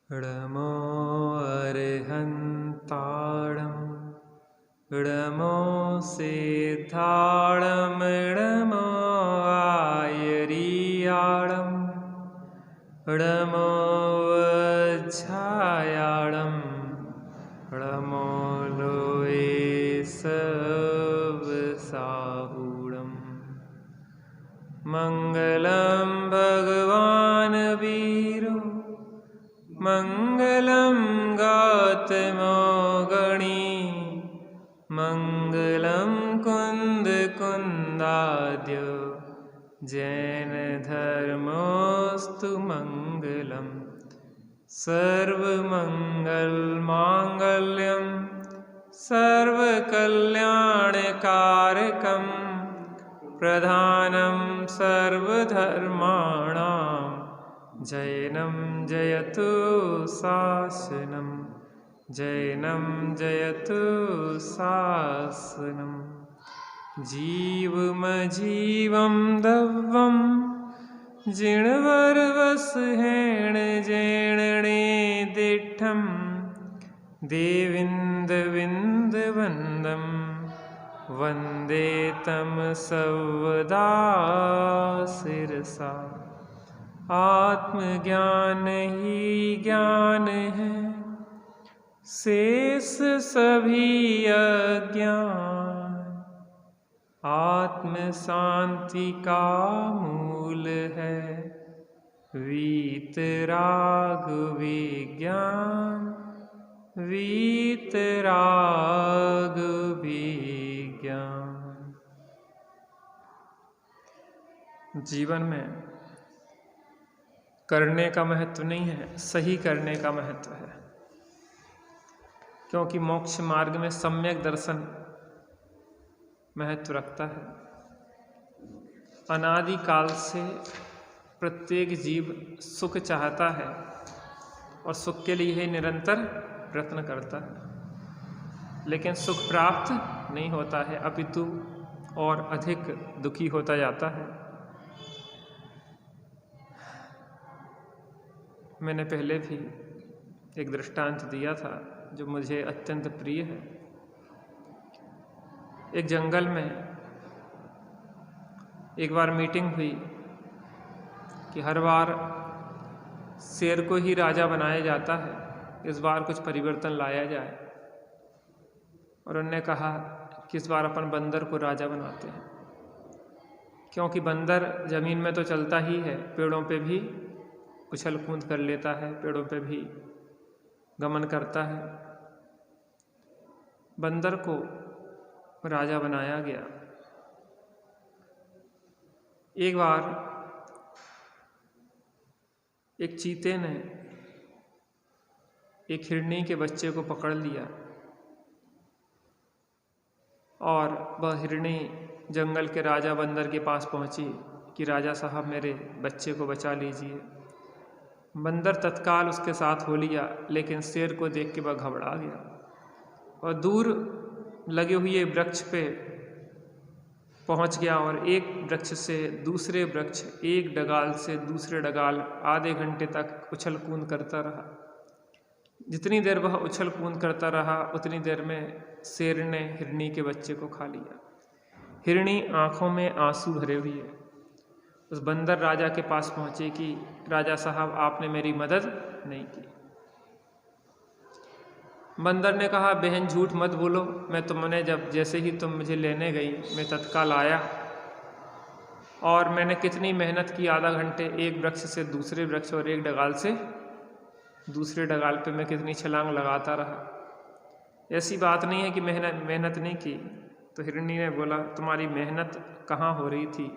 णमो अर्हन्ताणं णमो सिद्धाणं णमो आयर्याणं णमो वज्झायाणं णमो लोये सवसाहुणम्। मङ्गलं भगवान् वीरो मङ्गलं गौतमो गणी मङ्गलं कुन्दकुन्दाद्यो जैनधर्मोऽस्तु मङ्गलं। सर्वमङ्गलमाङ्गल्यं सर्वकल्याणकारकं प्रधानं सर्वधर्माणां जैनं जयतु शासनं जैनं जयतु शासनं। जीवमजीवं दव्वं जिणवरवसहेण जैणणे दिठं देविन्दविन्दवन्दं वन्दे तं सर्वदा शिरसा। आत्मज्ञान ही ज्ञान है शेष सभी अज्ञान आत्म शांति का मूल है वीतराग विज्ञान वीतराग विज्ञान। जीवन में करने का महत्व नहीं है, सही करने का महत्व है, क्योंकि मोक्ष मार्ग में सम्यक दर्शन महत्व रखता है। अनादि काल से प्रत्येक जीव सुख चाहता है और सुख के लिए ही निरंतर प्रयत्न करता है, लेकिन सुख प्राप्त नहीं होता है, अपितु और अधिक दुखी होता जाता है। मैंने पहले भी एक दृष्टांत दिया था जो मुझे अत्यंत प्रिय है। एक जंगल में एक बार मीटिंग हुई कि हर बार शेर को ही राजा बनाया जाता है, इस बार कुछ परिवर्तन लाया जाए। और उन्होंने कहा कि इस बार अपन बंदर को राजा बनाते हैं, क्योंकि बंदर जमीन में तो चलता ही है, पेड़ों पे भी उछल कूद कर लेता है, पेड़ों पे भी गमन करता है। बंदर को राजा बनाया गया। एक बार एक चीते ने एक हिरनी के बच्चे को पकड़ लिया और वह हिरनी जंगल के राजा बंदर के पास पहुंची कि राजा साहब मेरे बच्चे को बचा लीजिए। बंदर तत्काल उसके साथ हो लिया, लेकिन शेर को देख के वह घबरा गया और दूर लगे हुए वृक्ष पे पहुंच गया और एक वृक्ष से दूसरे वृक्ष, एक डगाल से दूसरे डगाल आधे घंटे तक उछल कूद करता रहा। जितनी देर वह उछल कूद करता रहा उतनी देर में शेर ने हिरनी के बच्चे को खा लिया। हिरनी आंखों में आंसू भरे हुई है उस बंदर राजा के पास पहुंचे कि राजा साहब आपने मेरी मदद नहीं की। बंदर ने कहा बहन झूठ मत बोलो, मैं तुमने जैसे ही तुम मुझे लेने गई मैं तत्काल आया और मैंने कितनी मेहनत की, आधा घंटे एक वृक्ष से दूसरे वृक्ष और एक डगाल से दूसरे डगाल पे मैं कितनी छलांग लगाता रहा। ऐसी बात नहीं है कि मेहनत नहीं की। तो हिरनी ने बोला तुम्हारी मेहनत कहाँ हो रही थी,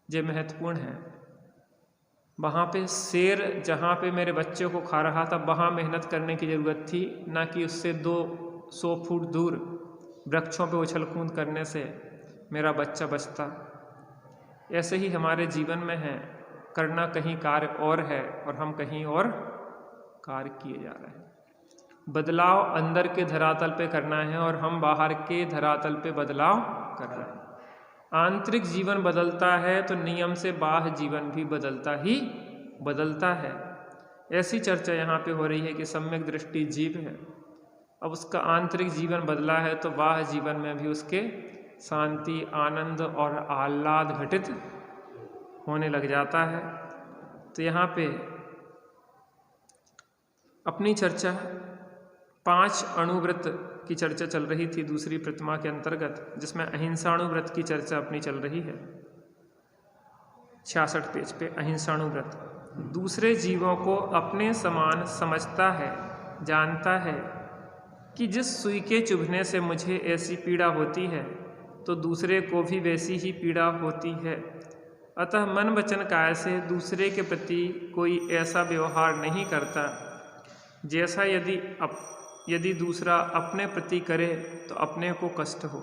ये महत्वपूर्ण है। वहाँ पे शेर जहाँ पे मेरे बच्चे को खा रहा था वहाँ मेहनत करने की ज़रूरत थी, ना कि उससे 200 फुट दूर वृक्षों पे उछल कूद करने से मेरा बच्चा बचता। ऐसे ही हमारे जीवन में है, करना कहीं कार्य और है और हम कहीं और कार्य किए जा रहे हैं। बदलाव अंदर के धरातल पे करना है और हम बाहर के धरातल पे बदलाव कर रहे हैं। आंतरिक जीवन बदलता है तो नियम से बाह्य जीवन भी बदलता ही बदलता है। ऐसी चर्चा यहाँ पे हो रही है कि सम्यक दृष्टि जीव है, अब उसका आंतरिक जीवन बदला है तो बाह्य जीवन में भी उसके शांति, आनंद और आह्लाद घटित होने लग जाता है। तो यहाँ पे अपनी चर्चा 5 अणुव्रत की चर्चा चल रही थी दूसरी प्रतिमा के अंतर्गत, जिसमें अहिंसाणुव्रत की चर्चा अपनी चल रही है 66 पेज पे। अहिंसाणुव्रत दूसरे जीवों को अपने समान समझता है, जानता है कि जिस सुई के चुभने से मुझे ऐसी पीड़ा होती है तो दूसरे को भी वैसी ही पीड़ा होती है। अतः मन वचन काया से दूसरे के प्रति कोई ऐसा व्यवहार नहीं करता जैसा यदि दूसरा अपने प्रति करे तो अपने को कष्ट हो।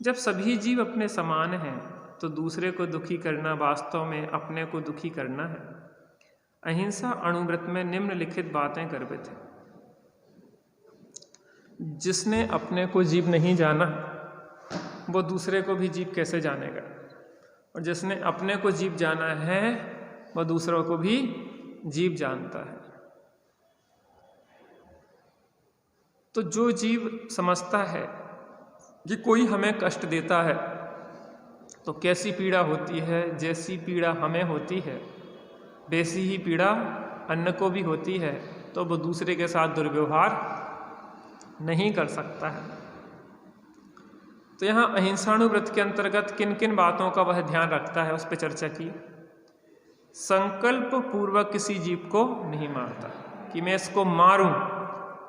जब सभी जीव अपने समान हैं तो दूसरे को दुखी करना वास्तव में अपने को दुखी करना है। अहिंसा अणुव्रत में निम्नलिखित बातें गर्भित हैं। जिसने अपने को जीव नहीं जाना वो दूसरे को भी जीव कैसे जानेगा, और जिसने अपने को जीव जाना है वह दूसरों को भी जीव जानता है। तो जो जीव समझता है कि कोई हमें कष्ट देता है तो कैसी पीड़ा होती है, जैसी पीड़ा हमें होती है वैसी ही पीड़ा अन्य को भी होती है, तो वो दूसरे के साथ दुर्व्यवहार नहीं कर सकता है। तो यहाँ अहिंसाणुव्रत के अंतर्गत किन किन बातों का वह ध्यान रखता है उस पर चर्चा की। संकल्प पूर्वक किसी जीव को नहीं मारता कि मैं इसको मारूं,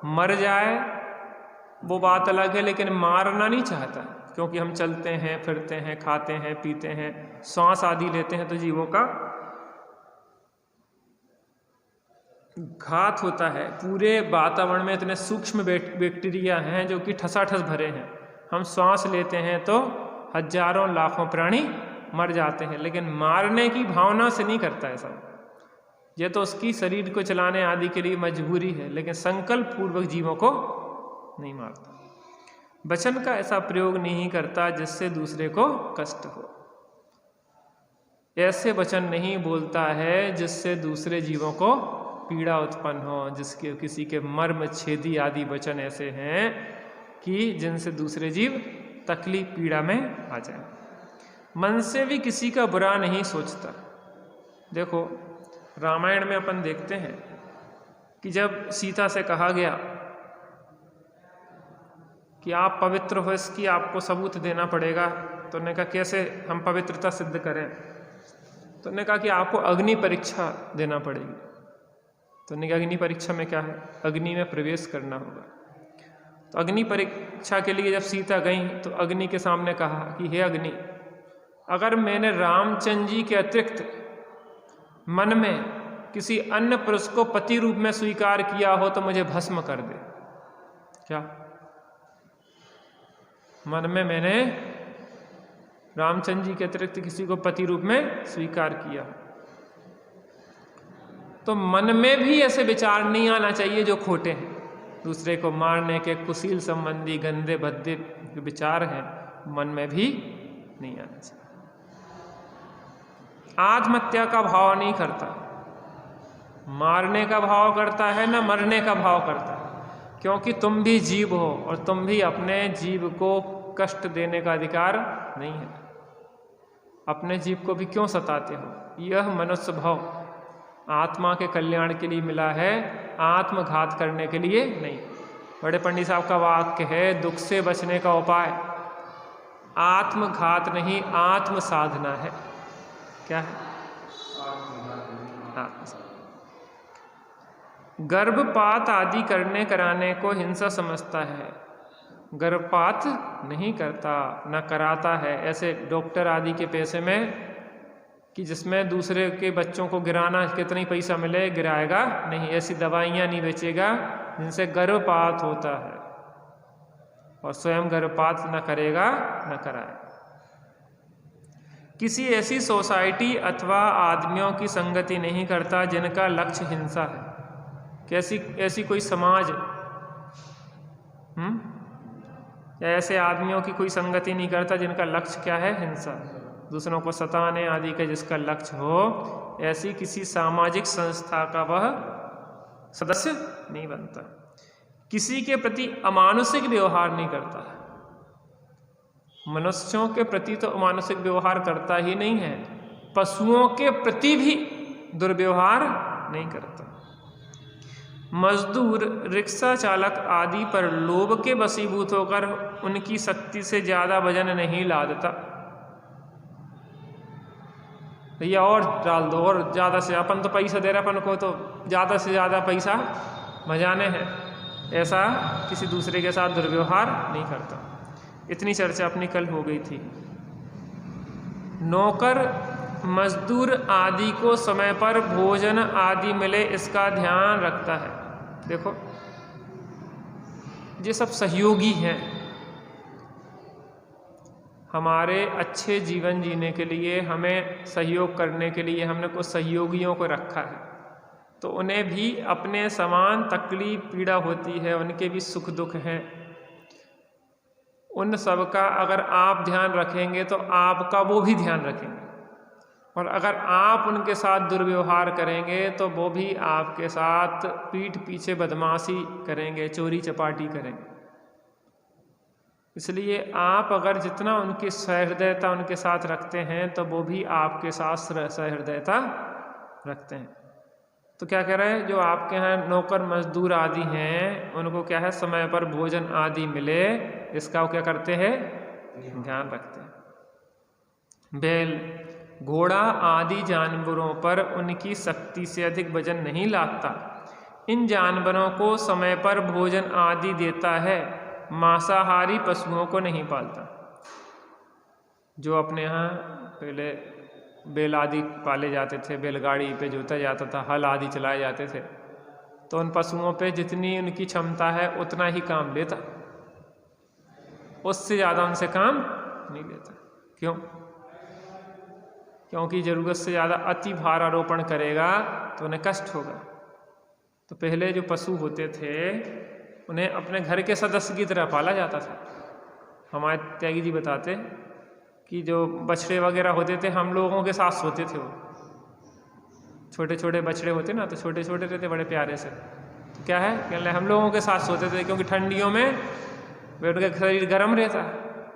मर जाए वो बात अलग है, लेकिन मारना नहीं चाहता, क्योंकि हम चलते हैं, फिरते हैं, खाते हैं, पीते हैं, श्वास आदि लेते हैं तो जीवों का घात होता है। पूरे वातावरण में इतने सूक्ष्म बैक्टीरिया हैं जो कि ठसाठस भरे हैं। हम श्वास लेते हैं तो हजारों लाखों प्राणी मर जाते हैं, लेकिन मारने की भावना से नहीं करता ऐसा। यह तो उसकी शरीर को चलाने आदि के लिए मजबूरी है, लेकिन संकल्प पूर्वक जीवों को नहीं मारता। वचन का ऐसा प्रयोग नहीं करता जिससे दूसरे को कष्ट हो। ऐसे वचन नहीं बोलता है जिससे दूसरे जीवों को पीड़ा उत्पन्न हो, जिसके किसी के मर्म छेदी आदि वचन ऐसे हैं कि जिनसे दूसरे जीव तकलीफ पीड़ा में आ जाए। मन से भी किसी का बुरा नहीं सोचता। देखो रामायण में अपन देखते हैं कि जब सीता से कहा गया कि आप पवित्र हो, इसकी आपको सबूत देना पड़ेगा, तो उन्होंने कहा कैसे हम पवित्रता सिद्ध करें? तो उन्होंने कहा कि आपको अग्नि परीक्षा देना पड़ेगी। तो उन्होंने कहा अग्नि परीक्षा में क्या है? अग्नि में प्रवेश करना होगा। तो अग्नि परीक्षा के लिए जब सीता गई तो अग्नि के सामने कहा कि हे अग्नि, अगर मैंने रामचंद्र जी के अतिरिक्त मन में किसी अन्य पुरुष को पति रूप में स्वीकार किया हो तो मुझे भस्म कर दे। क्या मन में मैंने रामचंद्र जी के अतिरिक्त किसी को पति रूप में स्वीकार किया, तो मन में भी ऐसे विचार नहीं आना चाहिए जो खोटे हैं। दूसरे को मारने के कुशील संबंधी गंदे भद्दे विचार हैं, मन में भी नहीं आना चाहिए। आत्महत्या का भाव नहीं करता, मारने का भाव करता है ना मरने का भाव करता है, क्योंकि तुम भी जीव हो और तुम भी अपने जीव को कष्ट देने का अधिकार नहीं है। अपने जीव को भी क्यों सताते हो? यह मनुष्य भाव आत्मा के कल्याण के लिए मिला है, आत्मघात करने के लिए नहीं। बड़े पंडित साहब का वाक्य है, दुख से बचने का उपाय आत्मघात नहीं आत्म साधना है। क्या है? गर्भपात आदि करने कराने को हिंसा समझता है, गर्भपात नहीं करता न कराता है। ऐसे डॉक्टर आदि के पैसे में कि जिसमें दूसरे के बच्चों को गिराना, कितनी पैसा मिले गिराएगा नहीं, ऐसी दवाइयाँ नहीं बेचेगा जिनसे गर्भपात होता है, और स्वयं गर्भपात न करेगा न कराएगा। किसी ऐसी सोसाइटी अथवा आदमियों की संगति नहीं करता जिनका लक्ष्य हिंसा है। कैसी ऐसी कोई समाज या ऐसे आदमियों की कोई संगति नहीं करता जिनका लक्ष्य क्या है? हिंसा, दूसरों को सताने आदि का जिसका लक्ष्य हो, ऐसी किसी सामाजिक संस्था का वह सदस्य नहीं बनता। किसी के प्रति अमानुषिक व्यवहार नहीं करता है। मनुष्यों के प्रति तो अमानुषिक व्यवहार करता ही नहीं है, पशुओं के प्रति भी दुर्व्यवहार नहीं करता। मजदूर, रिक्शा चालक आदि पर लोभ के वशीभूत होकर उनकी शक्ति से ज़्यादा वजन नहीं लादता। भैया और डाल दो, और ज़्यादा से, अपन तो पैसा दे रहे अपन को, तो ज़्यादा से ज़्यादा पैसा बजाने हैं, ऐसा किसी दूसरे के साथ दुर्व्यवहार नहीं करता। इतनी चर्चा अपनी कल हो गई थी। नौकर, मजदूर आदि को समय पर भोजन आदि मिले, इसका ध्यान रखता है। देखो ये सब सहयोगी हैं। हमारे अच्छे जीवन जीने के लिए, हमें सहयोग करने के लिए हमने कुछ सहयोगियों को रखा है, तो उन्हें भी अपने समान तकलीफ पीड़ा होती है, उनके भी सुख दुख हैं। उन सब का अगर आप ध्यान रखेंगे तो आपका वो भी ध्यान रखेंगे, और अगर आप उनके साथ दुर्व्यवहार करेंगे तो वो भी आपके साथ पीठ पीछे बदमाशी करेंगे, चोरी चपाटी करेंगे। इसलिए आप अगर जितना उनकी सहृदयता उनके साथ रखते हैं तो वो भी आपके साथ सहृदयता रखते हैं। तो क्या कह रहे हैं, जो आपके यहाँ नौकर मजदूर आदि हैं उनको क्या है, समय पर भोजन आदि मिले, इसका वो क्या करते हैं, ध्यान रखते हैं। बैल, घोड़ा आदि जानवरों पर उनकी शक्ति से अधिक वजन नहीं लादता। इन जानवरों को समय पर भोजन आदि देता है, मांसाहारी पशुओं को नहीं पालता। जो अपने यहाँ पहले बैल आदि पाले जाते थे, बैलगाड़ी पे जोता जाता था, हल आदि चलाए जाते थे, तो उन पशुओं पे जितनी उनकी क्षमता है उतना ही काम लेता, उससे ज़्यादा उनसे काम नहीं लेता। क्यों? क्योंकि ज़रूरत से ज़्यादा अति भार आरोपण करेगा तो उन्हें कष्ट होगा। तो पहले जो पशु होते थे उन्हें अपने घर के सदस्य की तरह पाला जाता था। हमारे त्यागी जी बताते कि जो बछड़े वगैरह होते थे, हम लोगों के साथ सोते थे। वो छोटे छोटे बछड़े होते ना, तो छोटे छोटे रहते, बड़े प्यारे से। तो क्या है, कहने हम लोगों के साथ सोते थे, क्योंकि ठंडियों में उनका शरीर गर्म रहता,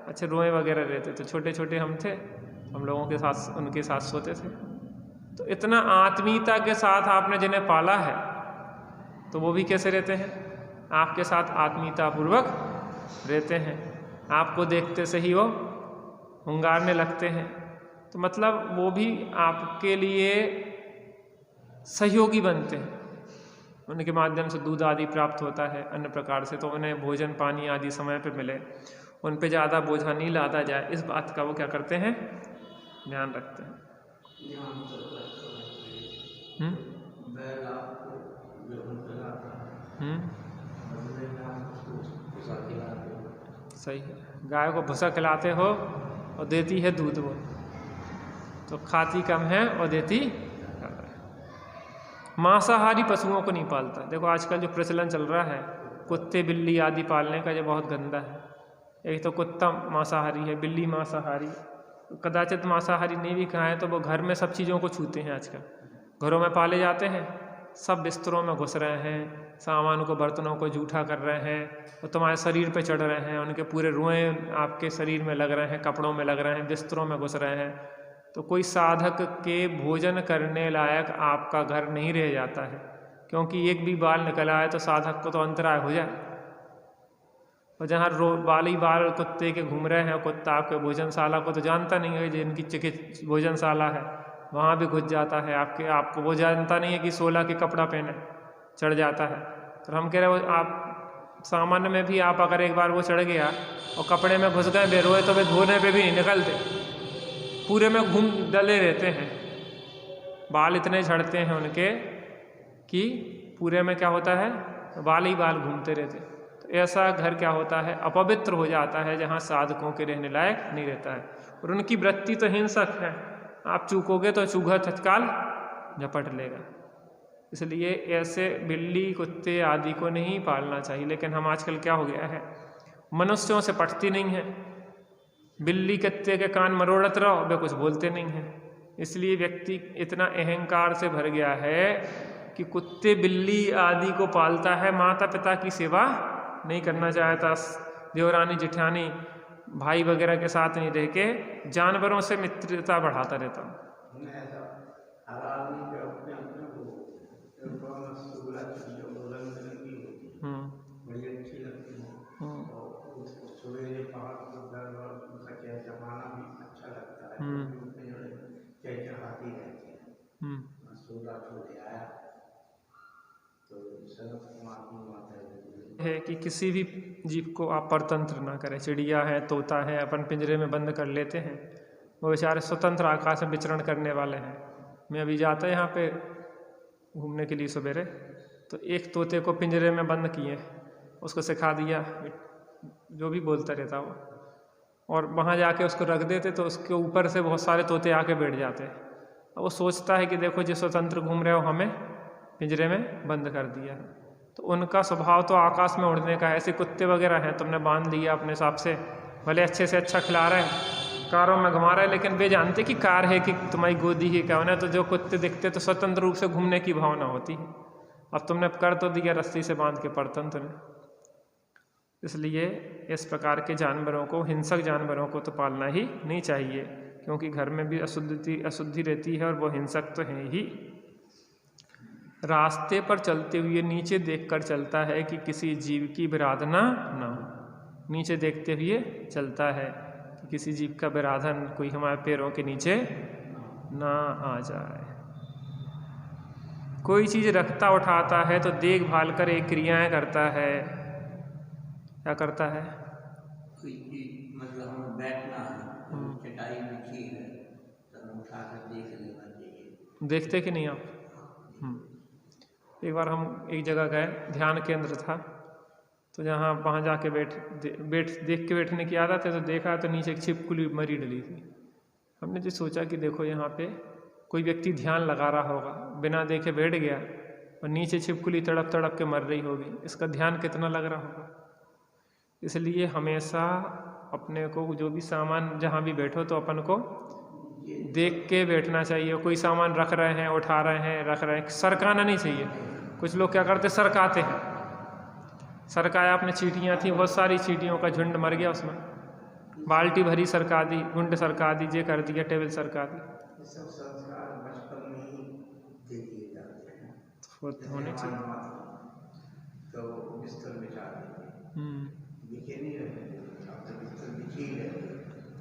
अच्छे रोए वगैरह रहते, तो छोटे छोटे हम थे, हम लोगों के साथ उनके साथ सोते थे। तो इतना आत्मीयता के साथ आपने जिन्हें पाला है, तो वो भी कैसे रहते हैं, आपके साथ आत्मीयतापूर्वक रहते हैं। आपको देखते से ही वो हुंगारने लगते हैं। तो मतलब वो भी आपके लिए सहयोगी बनते हैं। उनके माध्यम से दूध आदि प्राप्त होता है, अन्य प्रकार से, तो उन्हें भोजन पानी आदि समय पे मिले, उन पे ज़्यादा बोझा नहीं लादा जाए, इस बात का वो क्या करते हैं, ध्यान रखते हैं। सही है, गाय को भूसा खिलाते हो और देती है दूध, वो तो खाती कम है और देती ज़्यादा है। मांसाहारी पशुओं को नहीं पालता। देखो आजकल जो प्रचलन चल रहा है कुत्ते बिल्ली आदि पालने का, ये बहुत गंदा है। एक तो कुत्ता मांसाहारी है, बिल्ली मांसाहारी, कदाचित मांसाहारी नहीं भी कहा है तो वो घर में सब चीज़ों को छूते हैं। आजकल घरों में पाले जाते हैं, सब बिस्तरों में घुस रहे हैं, सामान को बर्तनों को जूठा कर रहे हैं, और तुम्हारे शरीर पे चढ़ रहे हैं, उनके पूरे रुएं आपके शरीर में लग रहे हैं, कपड़ों में लग रहे हैं, बिस्तरों में घुस रहे हैं। तो कोई साधक के भोजन करने लायक आपका घर नहीं रह जाता है, क्योंकि एक भी बाल निकल आए तो साधक को तो अंतराय हो जाए। और जहाँ बाल ही बाल कुत्ते के घूम रहे हैं, कुत्ता आपके भोजनशाला को तो जानता नहीं है, जिनकी चिकित्सा भोजनशाला है वहाँ भी घुस जाता है आपको वो जानता नहीं है कि 16 के कपड़ा पहने, चढ़ जाता है। तो हम कह रहे हो आप सामान्य में भी आप अगर एक बार वो चढ़ गया और कपड़े में घुस गए बेरोए, तो वे धोने पे भी नहीं निकलते, पूरे में घूम डले रहते हैं। बाल इतने झड़ते हैं उनके कि पूरे में क्या होता है, बाल ही बाल घूमते रहते। तो ऐसा घर क्या होता है, अपवित्र हो जाता है, जहाँ साधकों के रहने लायक नहीं रहता है। और उनकी वृत्ति तो हिंसक है, आप चूकोगे तो चूहा तत्काल झपट लेगा। इसलिए ऐसे बिल्ली कुत्ते आदि को नहीं पालना चाहिए। लेकिन हम आजकल क्या हो गया है, मनुष्यों से पटती नहीं है, बिल्ली कुत्ते के कान मरोड़त रहो, वे कुछ बोलते नहीं हैं। इसलिए व्यक्ति इतना अहंकार से भर गया है कि कुत्ते बिल्ली आदि को पालता है, माता पिता की सेवा नहीं करना चाहता, देवरानी जेठानी भाई वगैरह के साथ नहीं रह के जानवरों से मित्रता बढ़ाता रहता हूँ। है कि किसी भी जीव को आप परतंत्र ना करें। चिड़िया है, तोता है, अपन पिंजरे में बंद कर लेते हैं, वो बेचारे स्वतंत्र आकाश में विचरण करने वाले हैं। मैं अभी जाता यहाँ पे घूमने के लिए सवेरे, तो एक तोते को पिंजरे में बंद किए, उसको सिखा दिया जो भी बोलता रहता वो, और वहाँ जाके उसको रख देते तो उसके ऊपर से बहुत सारे तोते आके बैठ जाते। अब वो सोचता है कि देखो जो स्वतंत्र घूम रहे हो, हमें पिंजरे में बंद कर दिया। तो उनका स्वभाव तो आकाश में उड़ने का है। ऐसे कुत्ते वगैरह हैं, तुमने बांध लिया अपने हिसाब से, भले अच्छे से अच्छा खिला रहे हैं, कारों में घुमा रहे हैं, लेकिन वे जानते कि कार है कि तुम्हारी गोदी की क्या होना है। तो जो कुत्ते दिखते तो स्वतंत्र रूप से घूमने की भावना होती है। अब तुमने कर तो दिया रस्सी से बांध के परतंत्र ने। इसलिए इस प्रकार के जानवरों को, हिंसक जानवरों को तो पालना ही नहीं चाहिए, क्योंकि घर में भी अशुद्धि रहती है और वो हिंसक तो हैं ही। रास्ते पर चलते हुए नीचे देखकर चलता है कि किसी जीव की विराधना ना हो। नीचे देखते हुए चलता है कि किसी जीव का विराधन, कोई हमारे पैरों के नीचे ना आ जाए। कोई चीज़ रखता उठाता है तो देखभाल कर एक क्रियाएं करता है। क्या करता है? मतलब हमें बैठना है, चटाई बिछी है तो उठा कर देख लेना चाहिए। देखते कि नहीं आप? एक बार हम एक जगह गए, ध्यान केंद्र था, तो जहाँ वहाँ जाके देख के बैठने की आदत है, तो देखा तो नीचे एक छिपकली मरी डली थी। हमने जो सोचा कि देखो यहाँ पे कोई व्यक्ति ध्यान लगा रहा होगा, बिना देखे बैठ गया और नीचे छिपकली तड़प तड़प के मर रही होगी, इसका ध्यान कितना लग रहा होगा। इसलिए हमेशा अपने को जो भी सामान, जहाँ भी बैठो तो अपन को देख के बैठना चाहिए। कोई सामान रख रहे हैं, उठा रहे हैं, रख रहे हैं, सरकाना नहीं चाहिए। कुछ लोग क्या करते, सरकाते हैं। सरकाया, अपने चींटियाँ थी, बहुत सारी चींटियों का झुंड मर गया उसमें, बाल्टी भरी सरका दी, गुंड सरका दी, ये कर दिया, टेबल सरका दी। होने चाहिए।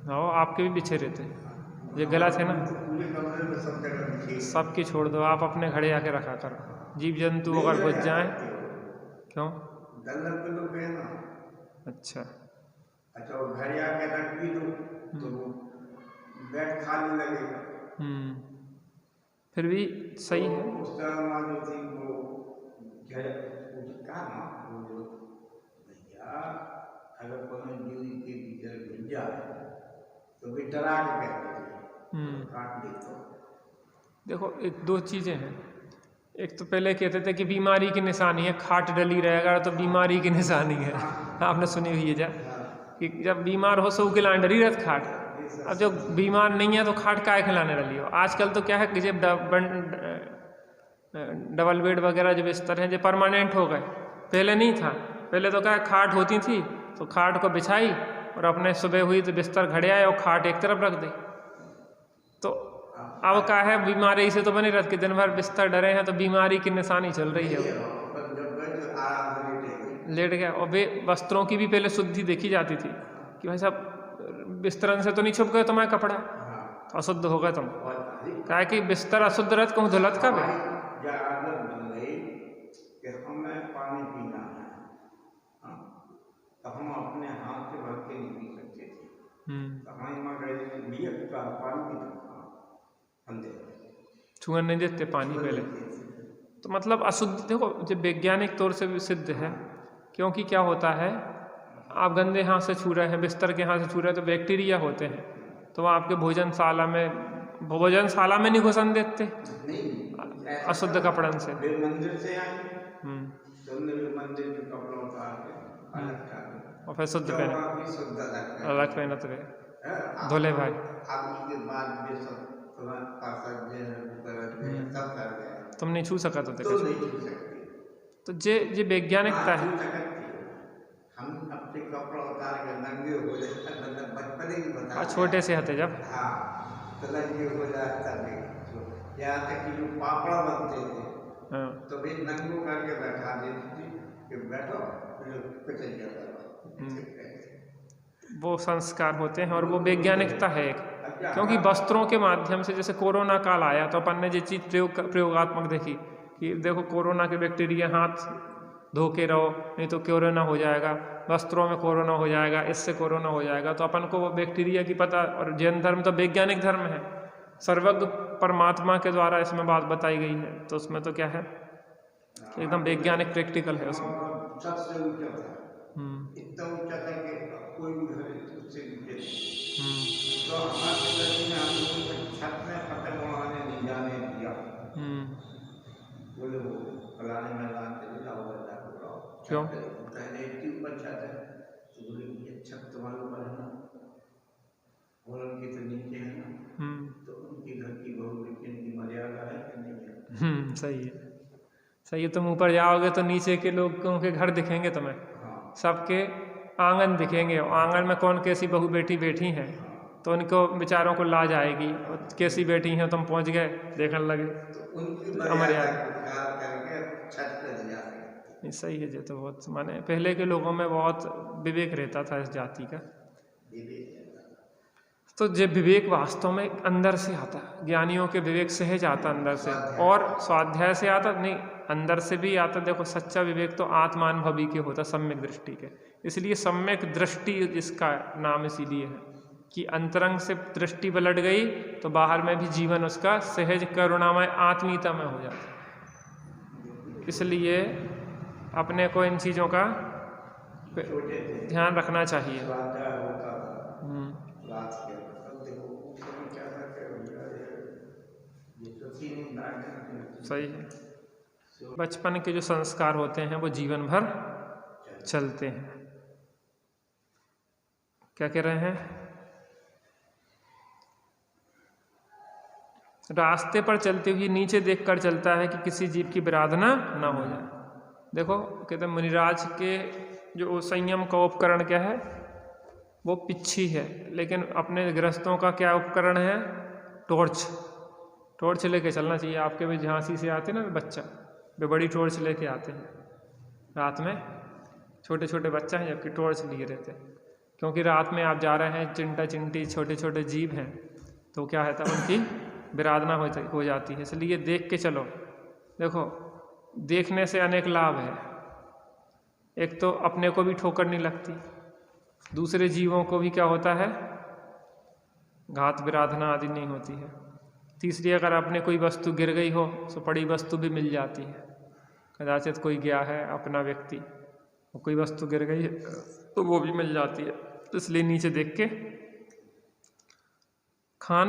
हाँ, आपके भी बिछे रहते, ये गलत है ना। सबकी छोड़ दो, आप अपने घड़े आके रखा करो। जीव जंतु अगर बुझ जाए, क्यों? अच्छा, घर आके रख भी दो तो बैठ खाने लगेगा। फिर भी सही है। अगर कोई जीव के भीतर घुस जाए तो भी डरा के काट दे। तो देखो, एक दो चीज़ें हैं। एक तो पहले कहते थे कि बीमारी की निशानी है, खाट डली रहेगा तो बीमारी की निशानी है। आपने सुनी हुई है जा कि जब बीमार हो सो खिलाने डरी रहती खाट। अब जब बीमार नहीं है तो खाट काय खिलाने डली हो। आजकल तो क्या है कि जब डबल बेड वगैरह जो बिस्तर हैं जो परमानेंट हो गए, पहले नहीं था। पहले तो क्या खाट होती थी तो खाट को बिछाई और अपने सुबह हुई तो बिस्तर घड़े आए और खाट एक तरफ रख दी। तो अब क्या है, बीमारी से तो बनी रहती, दिन भर बिस्तर डरे हैं तो बीमारी की निशानी चल रही है। लेट गया। और वे वस्त्रों की भी पहले शुद्धि देखी जाती थी कि भाई साहब बिस्तरन से तो नहीं छुप गए तुम्हारे कपड़ा, तो अशुद्ध हो गए तुम। क्या है कि बिस्तर अशुद्ध रहत कहूँ धुलत कब है। पानी पीना है तो हम अपने हाथ से भर के नहीं पी सकते थे। छुअन नहीं देते पानी पहले। तो मतलब अशुद्ध, देखो जब वैज्ञानिक तौर से भी सिद्ध है, क्योंकि क्या होता है, आप गंदे हाथ से छू रहे हैं, बिस्तर के हाथ से छू रहे हैं तो बैक्टीरिया होते हैं, तो वह आपके भोजनशाला में नहीं घुसन देते अशुद्ध कपड़न से। मंदिर से मंदिर के कपड़ों और फिर शुद्ध पहने, अलग पहनत गए धोले भाई। अब उसके बाद सब कर गए। तुम नहीं छू सका तो तो नहीं छू सकते। तो ये वैज्ञानिकता है। हम अपने कपड़ा उतार के नंगे हो जाते, मतलब बचपन ही बता छोटे से हथे जब, हाँ, तो नंगे हो जाता है। यहाँ तक कि जो पापड़ा बनते थे तो भी नंगो करके बैठा देती थी कि बैठो, कुछ नहीं जाता। वो संस्कार होते हैं और वो वैज्ञानिकता है एक। क्योंकि वस्त्रों के माध्यम से, जैसे कोरोना काल आया तो अपन ने ये चीज़ प्रयोगात्मक देखी कि देखो कोरोना के बैक्टीरिया, हाथ धो के रहो नहीं तो कोरोना हो जाएगा, वस्त्रों में कोरोना हो जाएगा, इससे कोरोना हो जाएगा। तो अपन को वो बैक्टीरिया की पता, और जैन धर्म तो वैज्ञानिक धर्म है, सर्वज्ञ परमात्मा के द्वारा इसमें बात बताई गई है। तो उसमें तो क्या है, एकदम वैज्ञानिक प्रैक्टिकल है उसमें। सबसे ऊंचा था, इतना ऊंचा था कि कोई भी घर उससे नीचे। तो हमारे लड़की ने हमको छत में पतंग उड़ाने नहीं जाने दिया। बोले वो फलाने मैदान पे जाओ, क्यों? पहले इतनी ऊपर छत है, तो बोले ये छत तुम्हारे ऊपर है ना, और उनके तो नीचे है ना, तो उनके घर की बहू बेटी की मर्यादा है कि नहीं है? सही है, सही है। तुम ऊपर जाओगे तो नीचे के लोगों के घर दिखेंगे तुम्हें, सबके आंगन दिखेंगे, और आंगन में कौन कैसी बहू बेटी बैठी हैं, तो उनको बेचारों को लाज आएगी, और कैसी बेटी हैं तुम पहुंच गए देखने लगे, तो अमर्यादा करके छत पे ले जाते। सही है। ये तो बहुत, माने पहले के लोगों में बहुत विवेक रहता था इस जाति का। तो ये विवेक वास्तव में अंदर से आता, ज्ञानियों के विवेक सहज आता अंदर से, और स्वाध्याय से आता नहीं, अंदर से भी आता। देखो सच्चा विवेक तो आत्मानुभवी के होता, सम्यक दृष्टि के। इसलिए सम्यक दृष्टि इसका नाम इसीलिए है कि अंतरंग से दृष्टि पलट गई तो बाहर में भी जीवन उसका सहज करुणामय आत्मीयता में हो जाता। इसलिए अपने को इन चीज़ों का ध्यान रखना चाहिए। सही है। बचपन के जो संस्कार होते हैं वो जीवन भर चलते हैं। क्या कह रहे हैं? रास्ते पर चलते हुए नीचे देखकर चलता है कि किसी जीव की विराधना ना हो जाए। देखो कहते हैं मुनिराज के जो संयम का उपकरण क्या है, वो पिच्छी है, लेकिन अपने गृहस्थों का क्या उपकरण है? टॉर्च। टॉर्च लेके चलना चाहिए। आपके भी झांसी से आते ना बच्चा, वे बड़ी टॉर्च लेके आते हैं रात में, छोटे छोटे बच्चा हैं जबकि टॉर्च लिए रहते हैं, क्योंकि रात में आप जा रहे हैं, चिंटा चिंटी छोटे छोटे जीव हैं, तो क्या है था उनकी विराधना हो जाती है। इसलिए देख के चलो। देखो देखने से अनेक लाभ है। एक तो अपने को भी ठोकर नहीं लगती, दूसरे जीवों को भी क्या होता है, घात विराधना आदि नहीं होती है। तीसरी, अगर अपने कोई वस्तु गिर गई हो तो पड़ी वस्तु भी मिल जाती है। कदाचित कोई गया है अपना व्यक्ति, कोई वस्तु गिर गई है तो वो भी मिल जाती है। इसलिए नीचे देख के खान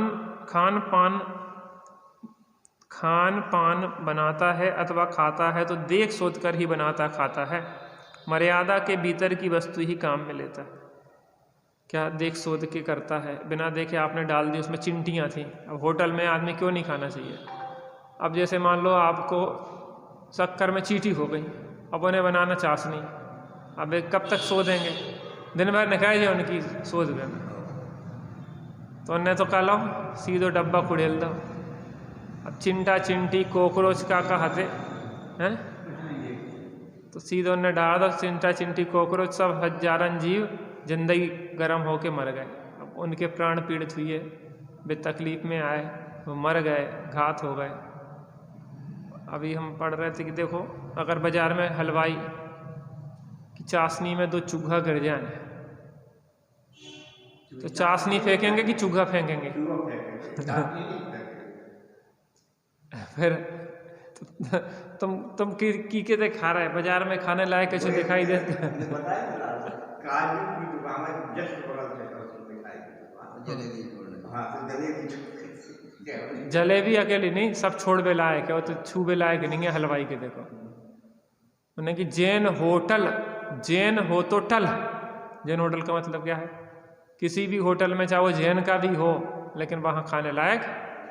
पान बनाता है अथवा खाता है तो देख सोच कर ही बनाता खाता है। मर्यादा के भीतर की वस्तु ही काम में लेता है। क्या देख सोच के करता है? बिना देखे आपने डाल दी, उसमें चिंटियाँ थी। अब होटल में आदमी क्यों नहीं खाना चाहिए? अब जैसे मान लो आपको शक्कर में चींटी हो गई, अब उन्हें बनाना चाशनी, अब कब तक सो देंगे? दिन भर निकाल जाए उनकी सोच में, तो उन्हें तो कह लो सीधो डब्बा खुड़ेल दो। अब चिंटा चिंटी कॉकरोच का कहते हैं, तो सीधे उन्हें डाल दो। चिंटा चिंटी कॉकरोच सब हजारन जीव जिंदगी गर्म होके मर गए। अब उनके प्राण पीड़ित हुए, वे तकलीफ में आए, वो मर गए, घात हो गए। अभी हम पढ़ रहे थे कि देखो अगर बाजार में हलवाई की चाशनी में 2 चूहा गिर जाए तो चाशनी फेंकेंगे कि चूहा फेंकेंगे? फिर तुम की के दे खा रहे हैं, बाजार में खाने लायक कुछ दिखाई देते हैं। जलेबी अकेली नहीं, सब छोड़ बे लायक है, वो तो छू बे लायक नहीं है हलवाई के। देखो उन्हें कि जैन होटल, जैन हो तो टल। जैन होटल का मतलब क्या है? किसी भी होटल में चाहे वो जैन का भी हो, लेकिन वहाँ खाने लायक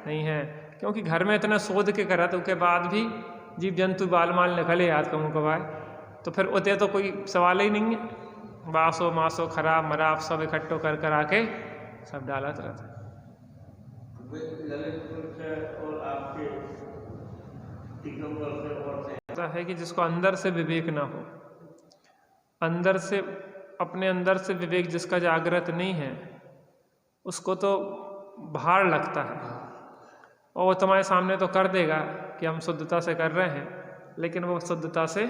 नहीं है। क्योंकि घर में इतना शोध के करा तो के बाद भी जीव जंतु बाल माल निकले याद कहूँ कबाए, तो फिर उतने तो कोई सवाल ही नहीं है। बासो मासो खराब मराब सब इकट्ठो कर कर आके सब डाला रहता है। होता है कि जिसको अंदर से विवेक ना हो, अंदर से अपने अंदर से विवेक जिसका जागृत नहीं है, उसको तो भार लगता है और वो तुम्हारे सामने तो कर देगा कि हम शुद्धता से कर रहे हैं, लेकिन वो शुद्धता से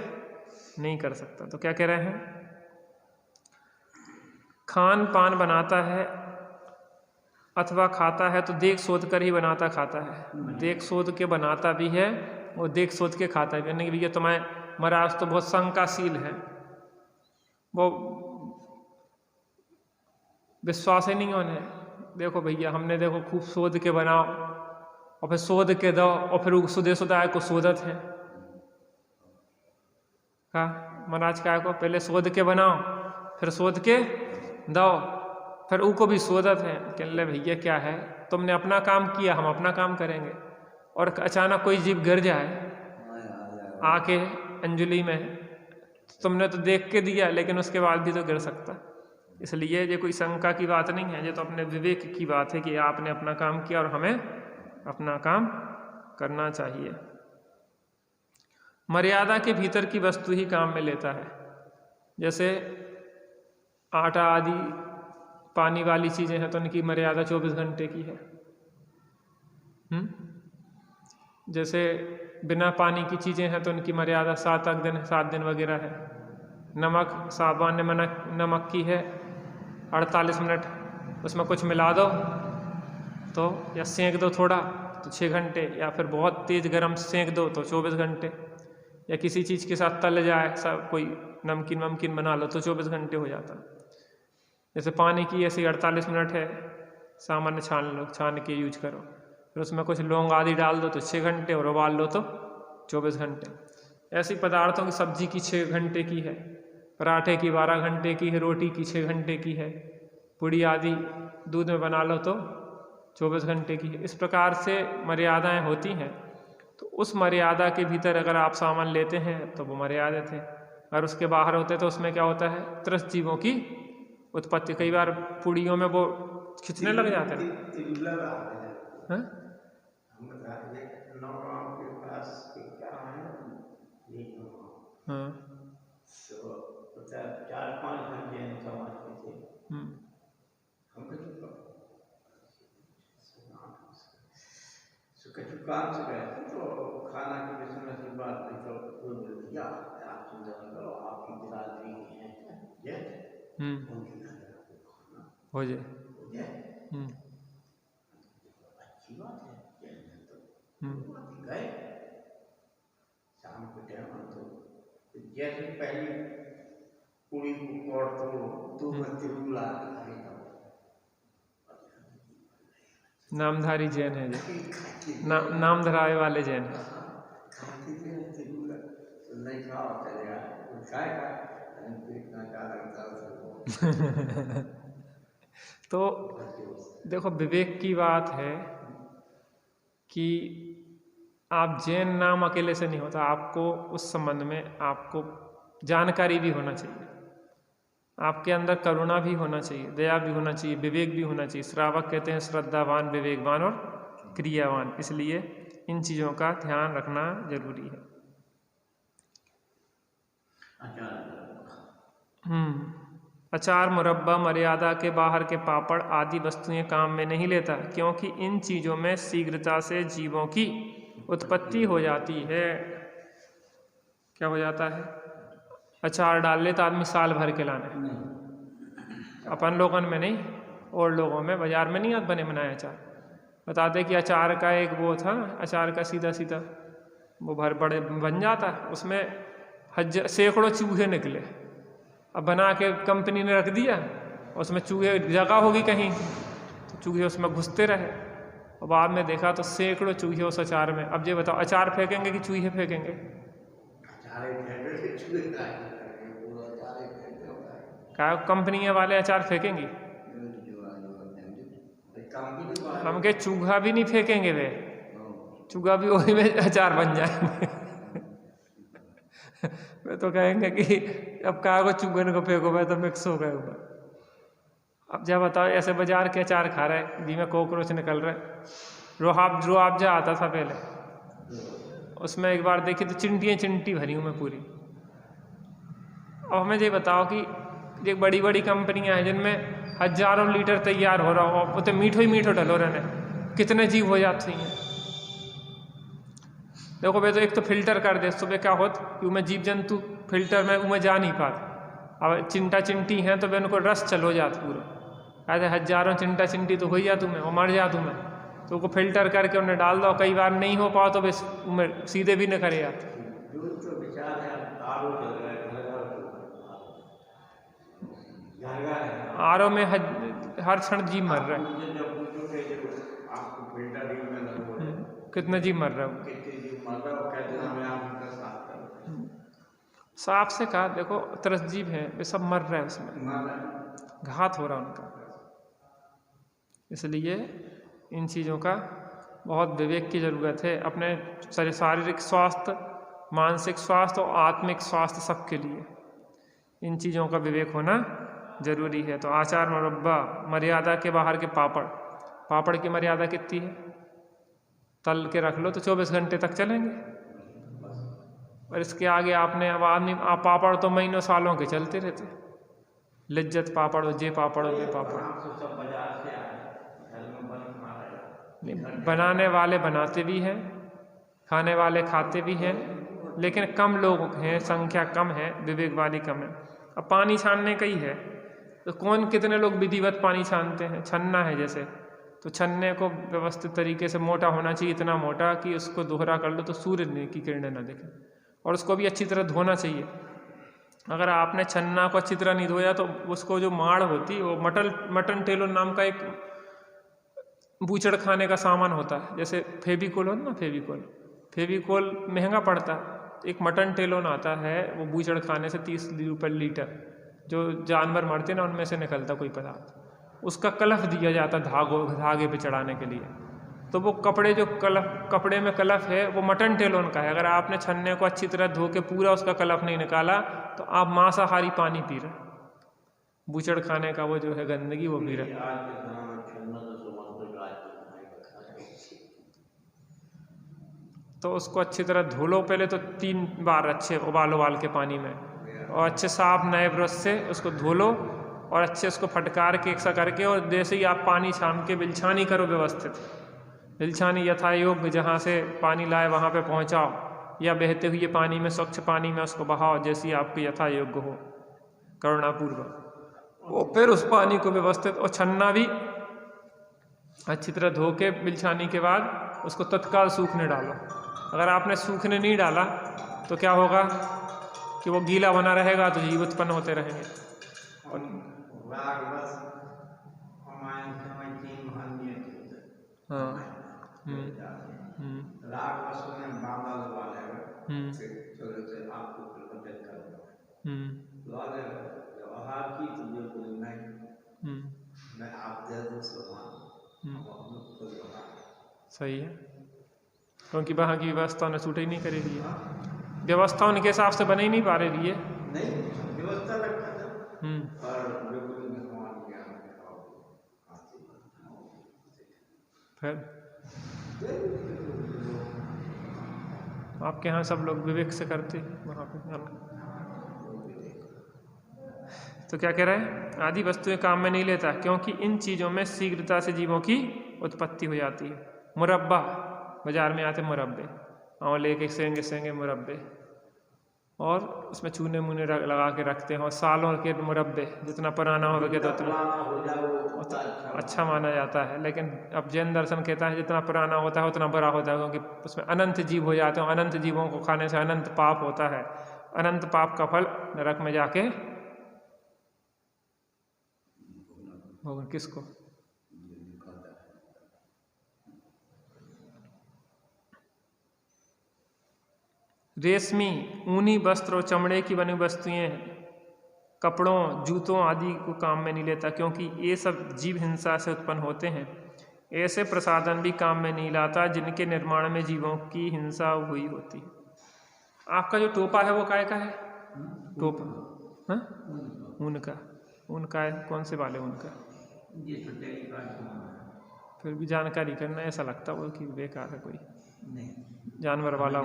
नहीं कर सकता। तो क्या कह रहे हैं, खान पान बनाता है अथवा खाता है तो देख सोच कर ही बनाता खाता है। देख सोच के बनाता भी है और देख सोच के खाता भी, यानी कि भैया तुम्हारे महाराज तो बहुत शंकाशील है, वो विश्वास ही नहीं होने। देखो भैया हमने देखो खूब शोध के बनाओ और फिर शोध के दो और फिर सुधे सुधाए को शोधत है का महाराज क्या को पहले शोध के बनाओ फिर शोध के दो फिर ऊ को भी शोधत है। कह ले भैया क्या है, तुमने अपना काम किया हम अपना काम करेंगे, और अचानक कोई जीव गिर जाए आके अंजलि में, तुमने तो देख के दिया लेकिन उसके बाद भी तो गिर सकता। इसलिए ये कोई शंका की बात नहीं है, ये तो अपने विवेक की बात है कि आपने अपना काम किया और हमें अपना काम करना चाहिए। मर्यादा के भीतर की वस्तु ही काम में लेता है, जैसे आटा आदि पानी वाली चीजें हैं तो उनकी मर्यादा 24 घंटे की है। जैसे बिना पानी की चीजें हैं तो उनकी मर्यादा 7 दिन वगैरह है। नमक सामान्य नमक की है 48 मिनट, उसमें कुछ मिला दो तो या सेंक दो थोड़ा तो 6 घंटे, या फिर बहुत तेज़ गर्म सेंक दो तो 24 घंटे, या किसी चीज़ के साथ तल जाए सब कोई नमकीन बना लो तो 24 घंटे हो जाता। जैसे पानी की ऐसे 48 मिनट है, सामान्य छान के यूज करो, फिर उसमें कुछ लौंग आदि डाल दो तो 6 घंटे, और उबाल लो तो 24 घंटे। ऐसी पदार्थों की सब्जी की 6 घंटे की है, पराठे की 12 घंटे की है, रोटी की 6 घंटे की है, पूड़ी आदि दूध में बना लो तो 24 घंटे की है। इस प्रकार से मर्यादाएं होती हैं, तो उस मर्यादा के भीतर अगर आप सामान लेते हैं तो वो मर्यादित है, अगर उसके बाहर होते तो उसमें क्या होता है, त्रस्त जीवों की उत्पत्ति। कई बार पूड़ियों में वो खिंचने लग जाते हैं। हाँ 4-5 घंटे समाज के थे, काम से गए थे तो खाना के विषय की बात नहीं, तो भैया आप चिंता नहीं करो, आपकी बिरादरी है हो जाए अच्छी बात है। गए शाम को टाइम तो जैसे पहली पूरी को तो बच्चे बुला नामधारी जैन है जो नाम धराए वाले जैन है। तो देखो विवेक की बात है कि आप जैन नाम अकेले से नहीं होता, आपको उस संबंध में आपको जानकारी भी होना चाहिए, आपके अंदर करुणा भी होना चाहिए, दया भी होना चाहिए, विवेक भी होना चाहिए। श्रावक कहते हैं श्रद्धावान, विवेकवान और क्रियावान, इसलिए इन चीज़ों का ध्यान रखना जरूरी है। अचार मुरब्बा मर्यादा के बाहर के पापड़ आदि वस्तुएं काम में नहीं लेता, क्योंकि इन चीज़ों में शीघ्रता से जीवों की उत्पत्ति हो जाती है। क्या हो जाता है, अचार डाल ले तो आदमी साल भर के लाने, अपन लोगों में नहीं और लोगों में, बाजार में नहीं आज बने बनाए अचार। बताते कि अचार का एक वो था, अचार का सीधा सीधा वो भर बड़े बन जाता, उसमें सैकड़ों चूहे निकले। अब बना के कंपनी ने रख दिया, उसमें चूहे जगह होगी कहीं तो चूहे उसमें घुसते रहे, और बाद में देखा तो सैकड़ों चूहे उस अचार में। अब ये बताओ अचार फेंकेंगे कि चूहे फेंकेंगे? क्या कंपनी वाले अचार फेंकेंगे? हम के चूहा भी नहीं फेंकेंगे वे, चुगा भी वही में अचार बन जाएंगे। वे तो कहेंगे कि अब कहा को चुगन को फेंको, मैं तो मिक्स हो गए ऊपर। अब जब बताओ ऐसे बाजार के अचार खा रहे हैं जिसमें कॉकरोच निकल रहे। रुआबजा आता था पहले, उसमें एक बार देखी तो चिंटी भरी हूँ मैं पूरी। अब हमें ये बताओ कि ये बड़ी बड़ी कंपनियां हैं जिनमें हजारों लीटर तैयार हो रहा हो, वो तो मीठो ही मीठो डलो रहने, कितने जीव हो जाती हैं। देखो भाई, तो एक तो फिल्टर कर दे सुबह क्या होत कि उनमें जीव जंतु फिल्टर में उनमें जा नहीं पाते। अब चिंटी हैं तो वे उनको रस चलो जात पूरा, ऐसे हजारों चिंटी तो हो ही जा तुम्हें, वो मर जा तुम्हें, तो उनको फिल्टर करके उन्हें डाल दो। कई बार नहीं हो पाओ तो बस उनमें सीधे भी न करे जाते। आरओ में हर क्षण जीव मर रहा है। कितने जीव मर रहा है? साफ से कहा, देखो तरस जीव है, वे सब मर रहे हैं, उसमें घात हो रहा उनका। इसलिए इन चीज़ों का बहुत विवेक की ज़रूरत है अपने शारीरिक स्वास्थ्य, मानसिक स्वास्थ्य और आत्मिक स्वास्थ्य सबके लिए इन चीज़ों का विवेक होना जरूरी है। तो आचार मुरब्बा, मर्यादा के बाहर के पापड़ की मर्यादा कितनी है? तल के रख लो तो 24 घंटे तक चलेंगे, और इसके आगे आपने अब आदमी पापड़ तो महीनों सालों के चलते रहते। लिज्जत पापड़ हो, जे पापड़ हो, ये पापड़। बनाने वाले बनाते भी हैं, खाने वाले खाते भी हैं, लेकिन कम लोग हैं, संख्या कम है, विवेक वाली कम है। अब पानी छानने का ही है तो कौन कितने लोग विधिवत पानी छानते हैं? छन्ना है जैसे, तो छन्ने को व्यवस्थित तरीके से मोटा होना चाहिए, इतना मोटा कि उसको दोहरा कर लो तो सूर्य की किरणें ना दिखें, और उसको भी अच्छी तरह धोना चाहिए। अगर आपने छन्ना को अच्छी तरह नहीं धोया तो उसको जो माड़ होती, वो मटन टेलो नाम का एक बूचड़ खाने का सामान होता है, जैसे फेविकोल हो ना, फेविकोल महंगा पड़ता है। एक मटन टेलोन आता है, वो बूचड़ खाने से 30 रुपये लीटर, जो जानवर मरते ना उनमें से निकलता कोई पदार्थ, उसका कलफ दिया जाता धागे पे चढ़ाने के लिए। तो वो कपड़े में कलफ है, वो मटन टेलोन का है। अगर आपने छन्ने को अच्छी तरह धो के पूरा उसका कलफ नहीं निकाला तो आप मांसाहारी पानी पी रहे, बूचड़ खाने का वो जो है गंदगी वो पी रहे। तो उसको अच्छी तरह धो लो पहले तो 3 बार अच्छे उबाल के पानी में, और अच्छे साफ नए ब्रश से उसको धो लो, और अच्छे उसको फटकार के एक सा करके, और जैसे ही आप पानी छान के बिलछानी करो व्यवस्थित, बिलछानी यथा योग्य जहाँ से पानी लाए वहाँ पे पहुँचाओ, या बहते हुए पानी में, स्वच्छ पानी में उसको बहाओ जैसी आपको यथा योग्य हो, करुणापूर्वक। और फिर उस पानी को व्यवस्थित, और छन्ना भी अच्छी तरह धो के बिलछानी के बाद उसको तत्काल सूखने डालो। अगर आपने सूखने नहीं डाला तो क्या होगा कि वो गीला बना रहेगा तो जीव उत्पन्न होते रहेंगे। सही है, क्योंकि वहाँ की व्यवस्था उन्हें सूट ही नहीं करेगी है। व्यवस्था उनके हिसाब से बन ही नहीं पा रही है। फिर आपके यहाँ सब लोग विवेक से करते वहाँ पे। तो क्या कह रहे हैं? आदि वस्तुएं काम में नहीं लेता, क्योंकि इन चीज़ों में शीघ्रता से जीवों की उत्पत्ति हो जाती है। मुरब्बा, बाजार में आते मुरब्बे, आंवले के सेंगे मुरब्बे, और उसमें चूने मुने लगा के रखते हैं, और सालों के मुरब्बे, जितना पुराना होगा तो उतना अच्छा माना जाता है। लेकिन अब जैन दर्शन कहता है जितना पुराना होता है उतना बुरा होता है, क्योंकि उसमें अनंत जीव हो जाते हैं। अनंत जीवों को खाने से अनंत पाप होता है, अनंत पाप का फल नरक में जाके होगा। किसको? रेशमी ऊनी वस्त्र और चमड़े की बनी वस्तुएं, कपड़ों, जूतों आदि को काम में नहीं लेता, क्योंकि ये सब जीव हिंसा से उत्पन्न होते हैं। ऐसे प्रसाधन भी काम में नहीं लाता जिनके निर्माण में जीवों की हिंसा हुई होती है। आपका जो टोपा है वो काय का है? टोपा, हाँ, ऊन का। ऊन का है? कौन से वाले ऊन का? फिर भी जानकारी करना, ऐसा लगता हो कि बेकार है कोई जानवर वाला हो।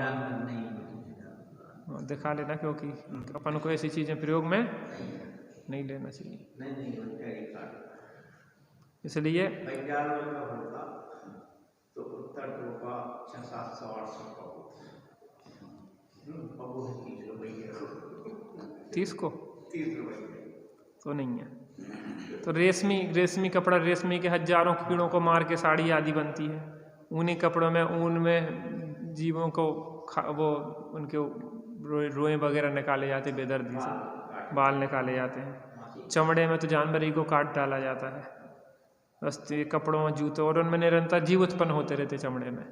दिखा लेना, क्योंकि अपन को ऐसी चीज़ें प्रयोग में नहीं लेना चाहिए। इसलिए तो उत्तर टोपा 600-700-800 30 को 30 रुपये तो नहीं है। तो रेशमी कपड़ा, रेशमी के हजारों कीड़ों को मार के साड़ी आदि बनती है। ऊनी कपड़ों में ऊन में जीवों को वो उनके रोए वगैरह निकाले जाते बेदर्दी से, बाल निकाले जाते हैं। चमड़े में तो जानवर ही को काट डाला जाता है। बस कपड़ों, जूतों, और उनमें निरंतर जीव उत्पन्न होते रहते चमड़े में।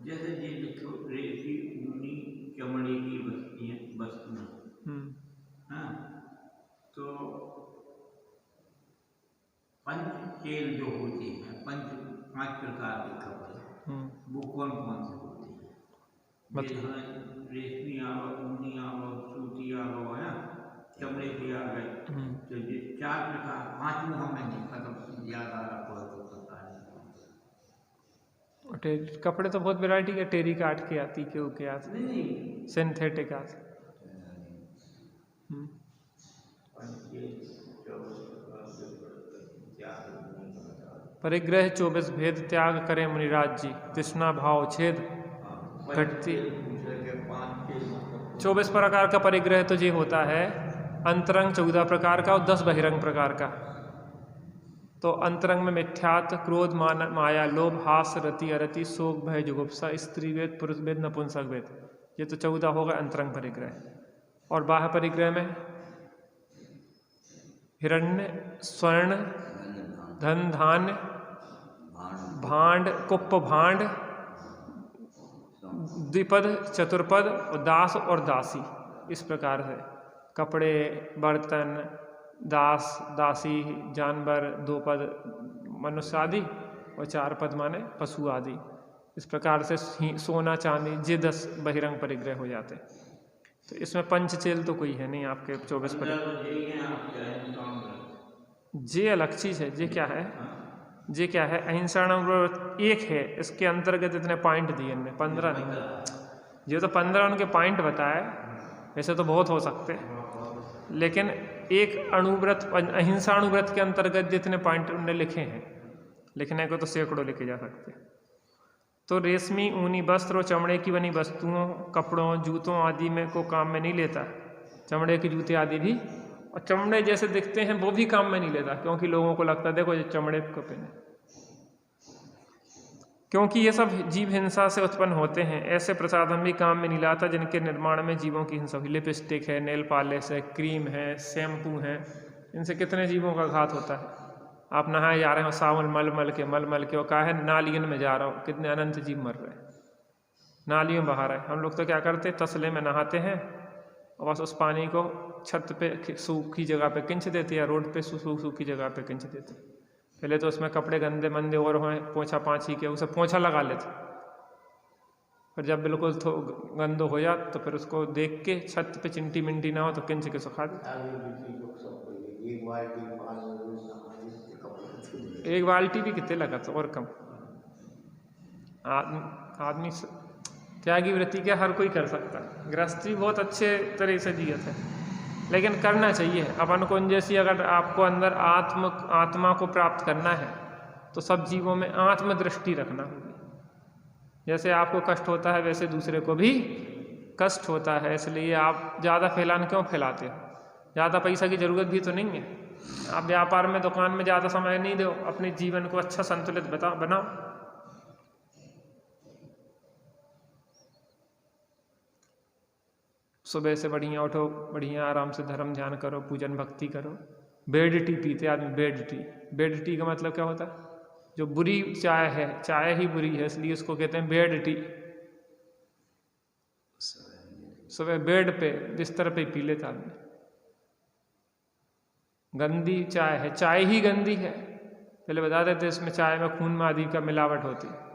जैसे ये देखो रेशमी ऊनी चमड़े की वस्तुएं, हाँ, तो पंचचेल जो होती है, 5 प्रकार के कपड़े, वो कौन कौन से होते हैं? रेशमी आ लो, ऊनी आ लो, सूती आ लो, है ना, चमड़े की आ गए। तो ये 4 प्रकार, 5 हमें नहीं पता, ज्यादा कपड़े तो बहुत वैरायटी के, टेरी काट के आती, क्यों के आती, सिंथेटिक आती। परिग्रह 24 भेद त्याग करें मुनिराज जी, तृष्णा भाव छेद घटती। 24 प्रकार का परिग्रह तो ये होता है, अंतरंग 14 प्रकार का और 10 बहिरंग प्रकार का। तो अंतरंग में मिथ्यात्व, क्रोध, माया, लोभ, हास, रति, अरति, शोक, भय, जुगुप्सा, स्त्री वेद, पुरुष वेद, नपुंसक वेद, ये तो 14 होगा अंतरंग परिग्रह। और बाह्य परिग्रह में हिरण्य, स्वर्ण, धन, धान्य, भांड, कुप्प, भांड, द्विपद, चतुर्पद, और दास और दासी। इस प्रकार से कपड़े, बर्तन, दास, दासी, जानवर, 2 पद मनुष्य आदि, और 4 पद माने पशु आदि। इस प्रकार से सोना चांदी, ये 10 बहिरंग परिग्रह हो जाते। तो इसमें पंचचेल तो कोई है नहीं आपके 24 परिग्रह। ये अलग चीज़ है। ये क्या है? ये क्या है? अहिंसा व्रत एक है, इसके अंतर्गत इतने पॉइंट दिए इनने, 15 नहीं। ये तो 15 उनके पॉइंट बताए, वैसे तो बहुत हो सकते, लेकिन एक अणुव्रत, अहिंसा अणुव्रत के अंतर्गत जितने पॉइंट उनने लिखे हैं, लिखने को तो सैकड़ों लिखे जा सकते। तो रेशमी ऊनी वस्त्र और चमड़े की बनी वस्तुओं, कपड़ों, जूतों आदि में को काम में नहीं लेता। चमड़े के जूते आदि भी, और चमड़े जैसे दिखते हैं वो भी काम में नहीं लेता, क्योंकि लोगों को लगता है देखो ये चमड़े को पहने, क्योंकि ये सब जीव हिंसा से उत्पन्न होते हैं। ऐसे प्रसाधन भी काम में नहीं लाता जिनके निर्माण में जीवों की हिंसा हुई। लिपस्टिक है, नेल पॉलिश है, क्रीम है, शैम्पू है, इनसे कितने जीवों का घात होता है। आप नहाए जा रहे हो, सावन मल मल के वो कहा है नालियन में जा रहा हो, कितने अनंत जीव मर रहे हैं, नालियों बहा रहे हैं। हम लोग तो क्या करते, तसले में नहाते हैं और बस उस पानी को छत पे सूखी जगह पे खींच देते, या रोड पे सूखी जगह पे खींच देते। पहले तो उसमें कपड़े गंदे मंदे और हों, पोंछा पाछी के उसे पोंछा लगा लेते, फिर जब बिल्कुल गंदो हो जाए तो फिर उसको देख के छत पे चिंटी मिंटी ना हो तो खींच के सुखा देते। एक बाल्टी भी कितने लगा तो और कम। आदमी त्यागी वृत्ति क्या हर कोई कर सकता है। गृहस्थी बहुत अच्छे तरह से जियत है, लेकिन करना चाहिए। अपन को जैसी अगर आपको अंदर आत्मा को प्राप्त करना है तो सब जीवों में आत्मदृष्टि रखना होगी। जैसे आपको कष्ट होता है वैसे दूसरे को भी कष्ट होता है, इसलिए आप ज़्यादा फैलान क्यों फैलाते हो? ज़्यादा पैसा की ज़रूरत भी तो नहीं है। आप व्यापार में, दुकान में ज़्यादा समय नहीं दो, अपने जीवन को अच्छा संतुलित बनाओ। सुबह से बढ़िया उठो, बढ़िया आराम से धर्म ध्यान करो, पूजन भक्ति करो। बेड टी पीते आदमी, बेड टी का मतलब क्या होता है? जो बुरी चाय है, चाय ही बुरी है इसलिए उसको कहते हैं बेड टी। सुबह बेड पे, बिस्तर पे पी लेता आदमी। गंदी चाय है, चाय ही गंदी है। पहले बता देते इसमें चाय में खून में आदि का मिलावट होती है।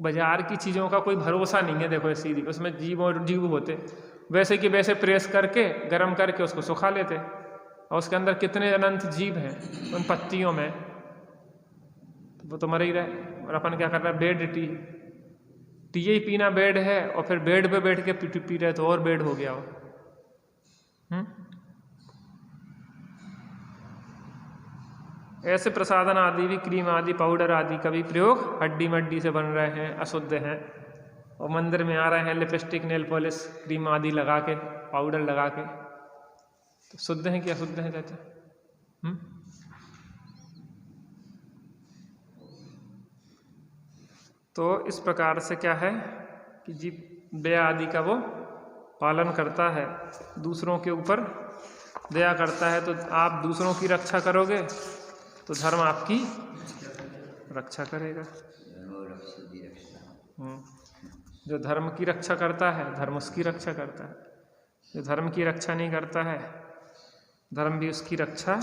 बाजार की चीज़ों का कोई भरोसा नहीं है। देखो सीधी उसमें जीव और जीव होते, वैसे कि वैसे प्रेस करके गर्म करके उसको सुखा लेते, और उसके अंदर कितने अनंत जीव हैं उन पत्तियों में, तो वो तो मर ही रहे। और अपन क्या कर रहे हैं, बेड टी, टी ही पीना बेड है, और फिर बेड पे बैठ के पी रहे तो और बेड हो गया हो। ऐसे प्रसाधन आदि भी, क्रीम आदि, पाउडर आदि का भी प्रयोग हड्डी मड्डी से बन रहे हैं, अशुद्ध हैं। और मंदिर में आ रहे हैं लिपस्टिक, नेल पॉलिश, क्रीम आदि लगा के, पाउडर लगा के, तो शुद्ध हैं कि अशुद्ध हैं चाचा? तो इस प्रकार से क्या है कि जीव दया आदि का वो पालन करता है, दूसरों के ऊपर दया करता है। तो आप दूसरों की रक्षा करोगे तो धर्म आपकी रक्षा करेगा। जो धर्म की रक्षा करता है धर्म उसकी रक्षा करता है, जो धर्म की रक्षा नहीं करता है धर्म भी उसकी रक्षा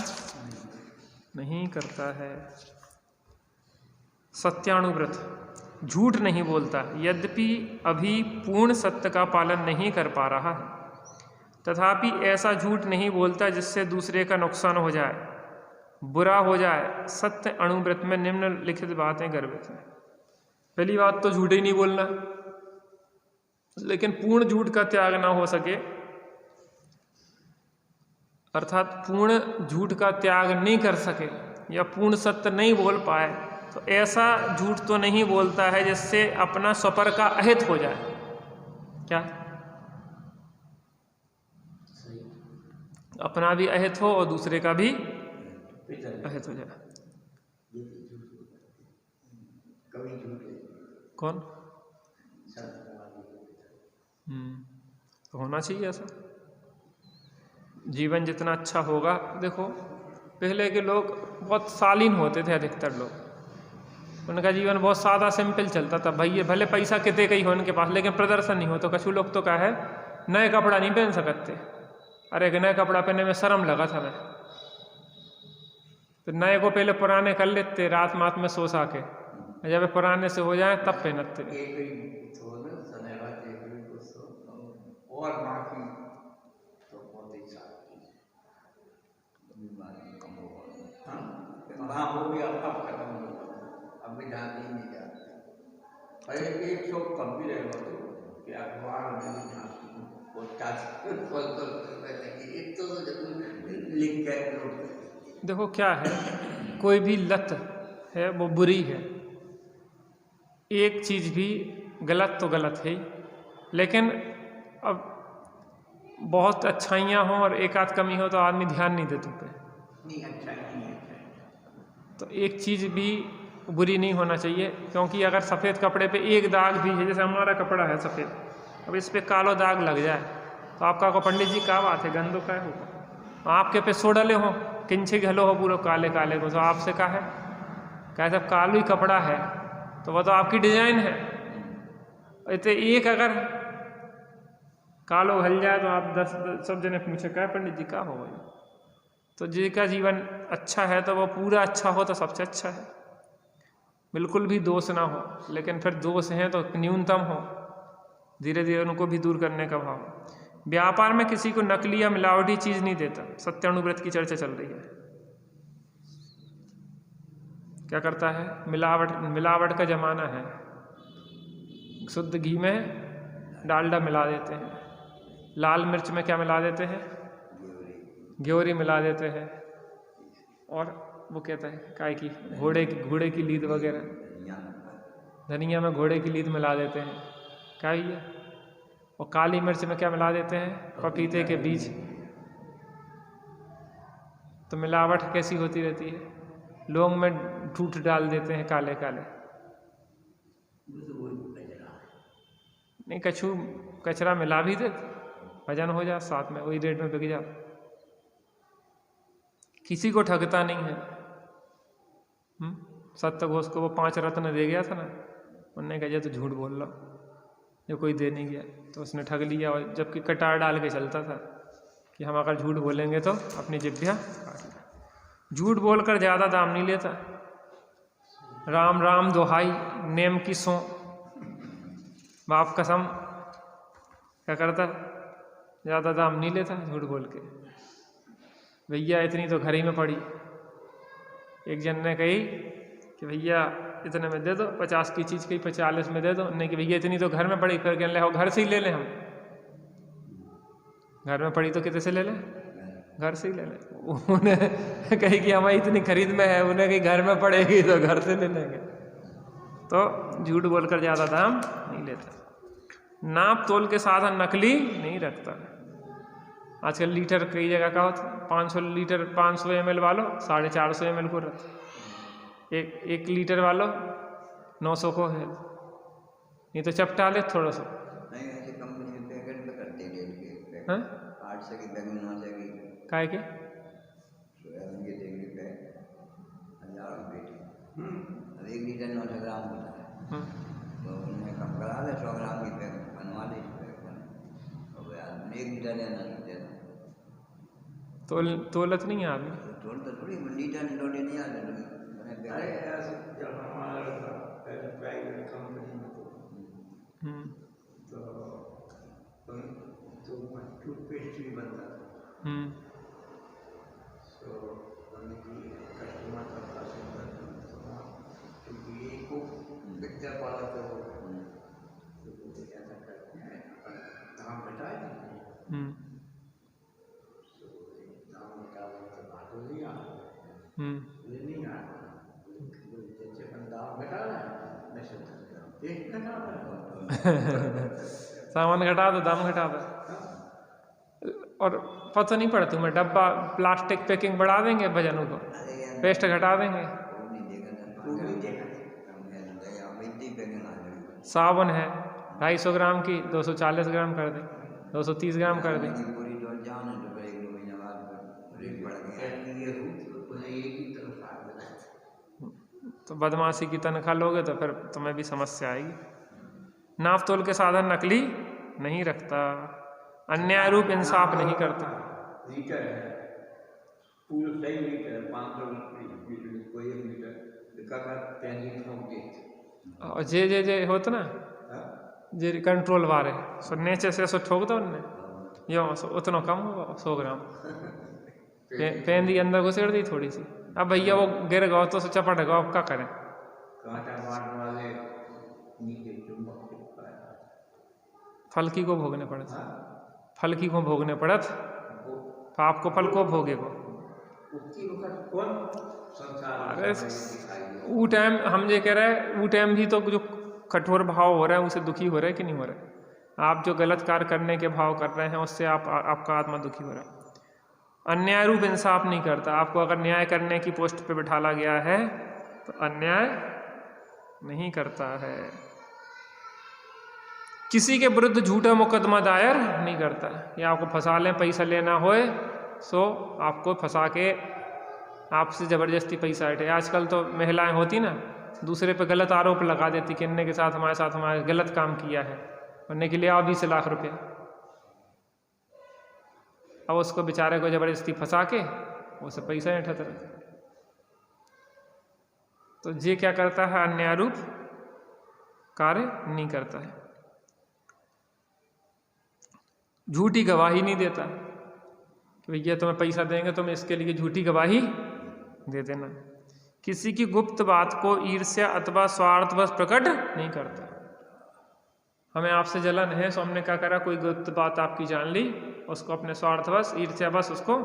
नहीं करता है। सत्यानुव्रत, झूठ नहीं बोलता, यद्यपि अभी पूर्ण सत्य का पालन नहीं कर पा रहा है, तथापि ऐसा झूठ नहीं बोलता जिससे दूसरे का नुकसान हो जाए, बुरा हो जाए। सत्य अनुव्रत में निम्नलिखित बातें गर्भित हैं। पहली बात तो झूठ ही नहीं बोलना, लेकिन पूर्ण झूठ का त्याग ना हो सके, अर्थात पूर्ण झूठ का त्याग नहीं कर सके या पूर्ण सत्य नहीं बोल पाए, तो ऐसा झूठ तो नहीं बोलता है जिससे अपना स्वपर का अहित हो जाए। क्या? अपना भी अहित हो और दूसरे का भी अहित हो जाए। कौन? तो होना चाहिए ऐसा। जीवन जितना अच्छा होगा, देखो पहले के लोग बहुत शालीन होते थे, अधिकतर लोग, उनका जीवन बहुत सादा सिंपल चलता था। भाई भले पैसा कितने का ही हो उनके पास, लेकिन प्रदर्शन नहीं हो। तो कछु लोग तो क्या है, नए कपड़ा नहीं पहन सकते। अरे नए कपड़ा पहनने में शर्म लगा था मैं, तो नए को पहले पुराने कर लेते, रात मात में सो सा के, जब पुराने से हो जाए तब पहनते। और बाकी तो बहुत ही हाँ वो भी अब खत्म हो गया, अब भी ध्यान ही नहीं जाते। अरे एक शो कम भी रहेगा तो कि अखबार में लिख के। देखो क्या है, कोई भी लत है वो बुरी है। एक चीज़ भी गलत तो गलत है, लेकिन अब बहुत अच्छाइयाँ हों और एक आध कमी हो तो आदमी ध्यान नहीं देते पे। नहीं अच्छा नहीं है। तो एक चीज़ भी बुरी नहीं होना चाहिए, क्योंकि अगर सफ़ेद कपड़े पे एक दाग भी है, जैसे हमारा कपड़ा है सफ़ेद, अब इस पे कालो दाग लग जाए तो आपका को पंडित जी क्या बात है, गंदो का होगा। आपके पे सो डले हो, किंचे घलो हो पूरे काले काले को, तो आपसे क्या है, क्या जब कालो ही कपड़ा है तो वह तो आपकी डिजाइन है। इतने एक अगर कालो घल जाए तो आप 10 सब जने पूछे क्या पंडित जी क्या हो गई। तो जिनका जीवन अच्छा है तो वो पूरा अच्छा हो तो सबसे अच्छा है, बिल्कुल भी दोष ना हो, लेकिन फिर दोष हैं तो न्यूनतम हो, धीरे धीरे उनको भी दूर करने का भाव। व्यापार में किसी को नकली या मिलावटी चीज़ नहीं देता। सत्यानुव्रत की चर्चा चल रही है। क्या करता है, मिलावट का जमाना है। शुद्ध घी में डालडा मिला देते हैं, लाल मिर्च में क्या मिला देते हैं, ग्योरी मिला देते हैं, और वो कहता है काय की घोड़े की लीद वगैरह, धनिया में घोड़े की लीद मिला देते हैं, क्या ही है। और काली मिर्च में क्या मिला देते हैं, पपीते के बीज। तो मिलावट कैसी होती रहती है। लौंग में ठूठ डाल देते हैं काले काले, नहीं कछू कचरा मिला भी दे, वजन हो जा, साथ में वही रेट में बिक जा। किसी को ठगता नहीं है। सत्य घोष को वो 5 रत्न दे गया था ना, उन्होंने कहा तो झूठ बोल रहा, जो कोई दे नहीं गया तो उसने ठग लिया, और जबकि कटार डाल के चलता था कि हम अगर झूठ बोलेंगे तो अपनी जिभ्या काट लें। झूठ बोलकर ज़्यादा दाम नहीं लेता। राम राम दोहाई नेम की सो बाप कसम क्या करता, ज़्यादा दाम नहीं लेता झूठ बोल के। भैया इतनी तो घर ही में पड़ी। एक जन ने कही कि भैया इतने में दे दो, 50 की चीज़ कही 45 में दे दो। नहीं कि भैया इतनी तो घर में पड़ी। फिर कहने लगे घर से ही ले लें हम। घर में पड़ी तो कितने से ले लें? घर से ही ले लें। उन्हें कही कि हमारी इतनी खरीद में है, उन्हें कही घर में पड़ेगी तो घर से ले लेंगे। तो झूठ बोलकर ज़्यादा दाम नहीं लेता। नाप तोल के साधन नकली नहीं रखता। आजकल लीटर कई जगह का होता है, 500 लीटर 500 ml वालों 450 ml को रखता। एक लीटर वालों 900 को है। नहीं तो चपटा ले थोड़ा सा। नहीं ऐसे कंपनी में पैकेट पे करते हैं डेढ़ के पैकेट। हाँ 800 की बैग 900 की काय के सोयाबीन के तेल के पैक 1000 रुपये की। 1 लीटर 900 ग्राम होता है। तो उन्हें कम करा दे 100 ग्राम की पैक बनवा ले। 1 लीटर लेना तोलत नहीं है आदमी। तोल तो थोड़ी लीटर लोटे नहीं आते। तो टूथपेस्ट भी बनता था। तो कस्टमर का पसंद क्योंकि ये को बिकता पड़ा तो ऐसा करते हैं दाम घटाए। दाम घटाने के बाद नहीं आ नहीं आ जैसे दाम घटा रहा है वैसे टेस्ट घटा रहा है। सामान घटा दो दाम घटा दो। और पता नहीं पड़ा तुम्हें डब्बा प्लास्टिक पैकिंग बढ़ा देंगे वजनों को, पेस्ट घटा देंगे। साबुन है 250 ग्राम की 240 ग्राम कर दे, 230 ग्राम कर दे। तो बदमाशी की तनख्वाह लोगे तो फिर तुम्हें भी समस्या आएगी। नाप तोल के साधन नकली नहीं रखता। अन्याय रूप इंसाफ नहीं करता। लीटर है पूरा सही लीटर है 500 लीटर कोई 1 लीटर का पैनिंग ठोक और जे होता ना जे कंट्रोल वाले सो नीचे से सो ठोक दो उनने यो सो उतना कम होगा 100 ग्राम पेन दी अंदर घुसेड़ दी थोड़ी सी। अब भैया वो गिर गया तो चपट गया, अब क्या करें। कांटा मारने वाले नीचे चुंबक फलकी को भोगने पड़त, फलकी को भोगने पड़त, पाप को फल को भोगेगो। अरे वो टाइम हम ये कह रहे हैं वो टाइम भी तो जो कठोर भाव हो रहा है उसे दुखी हो रहा है कि नहीं हो रहा है। आप जो गलत कार्य करने के भाव कर रहे हैं उससे आपका आत्मा दुखी हो रहा है। अन्याय रूप इंसाफ नहीं करता। आपको अगर न्याय करने की पोस्ट पे बिठाला गया है तो अन्याय नहीं करता है। किसी के विरुद्ध झूठा मुकदमा दायर नहीं करता। या आपको फंसा लें पैसा लेना होए सो आपको फंसा के आपसे ज़बरदस्ती पैसा हटे। आजकल तो महिलाएं होती ना दूसरे पे गलत आरोप लगा देती कि इनने के साथ हमारे गलत काम किया है, करने के लिए आओ 20 लाख रुपये। अब उसको बेचारे को ज़बरदस्ती फंसा के उसे पैसा नहीं उठाता रहता। तो ये क्या करता है अन्याय रूप कार्य नहीं करता है। झूठी गवाही नहीं देता कि भैया तुम्हें पैसा देंगे तुम इसके लिए झूठी गवाही दे देना। किसी की गुप्त बात को ईर्ष्या अथवा स्वार्थवश प्रकट नहीं करता। हमें आपसे जलन है सो हमने क्या करा, कोई गुप्त बात आपकी जान ली, उसको अपने स्वार्थवश ईर्ष्यावश उसको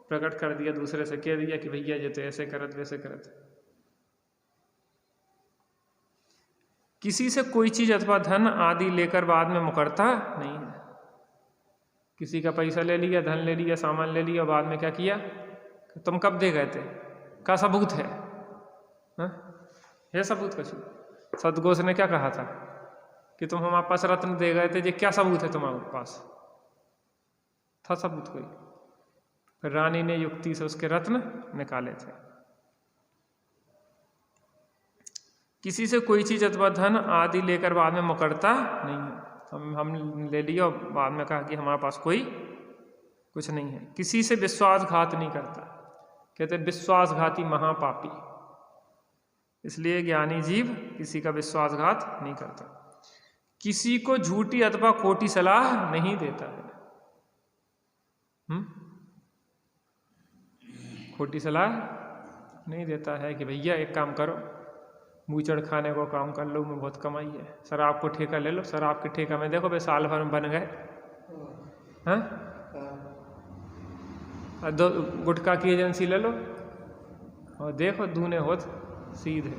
प्रकट कर दिया, दूसरे से कह दिया कि भैया ये तो ऐसे करत वैसे करत। किसी से कोई चीज अथवा धन आदि लेकर बाद में मुकरता नहीं है। किसी का पैसा ले लिया, धन ले लिया, सामान ले लिया, बाद में क्या किया, तुम कब दे गए थे, क्या सबूत है, ये सबूत कुछ। सदगोस ने क्या कहा था कि तुम हमारे पास रत्न दे गए थे, ये क्या सबूत है तुम्हारे पास, था सबूत कोई। फिर रानी ने युक्ति से उसके रत्न निकाले थे। किसी से कोई चीज अथवा धन आदि लेकर बाद में मुकरता नहीं है। हम ले लिया और बाद में कहा कि हमारे पास कोई कुछ नहीं है। किसी से विश्वासघात नहीं करता, कहते विश्वासघाती महापापी, इसलिए ज्ञानी जीव किसी का विश्वासघात नहीं करता। किसी को झूठी अथवा खोटी सलाह नहीं देता है। खोटी सलाह नहीं देता है कि भैया एक काम करो, मूचड़ खाने को काम कर लो, में बहुत कमाई है, शराब को ठेका ले लो, शराब के ठेका में देखो भाई साल भर में बन गए। हाँ, दो गुटखा की एजेंसी ले लो और देखो दूने होत सीधे।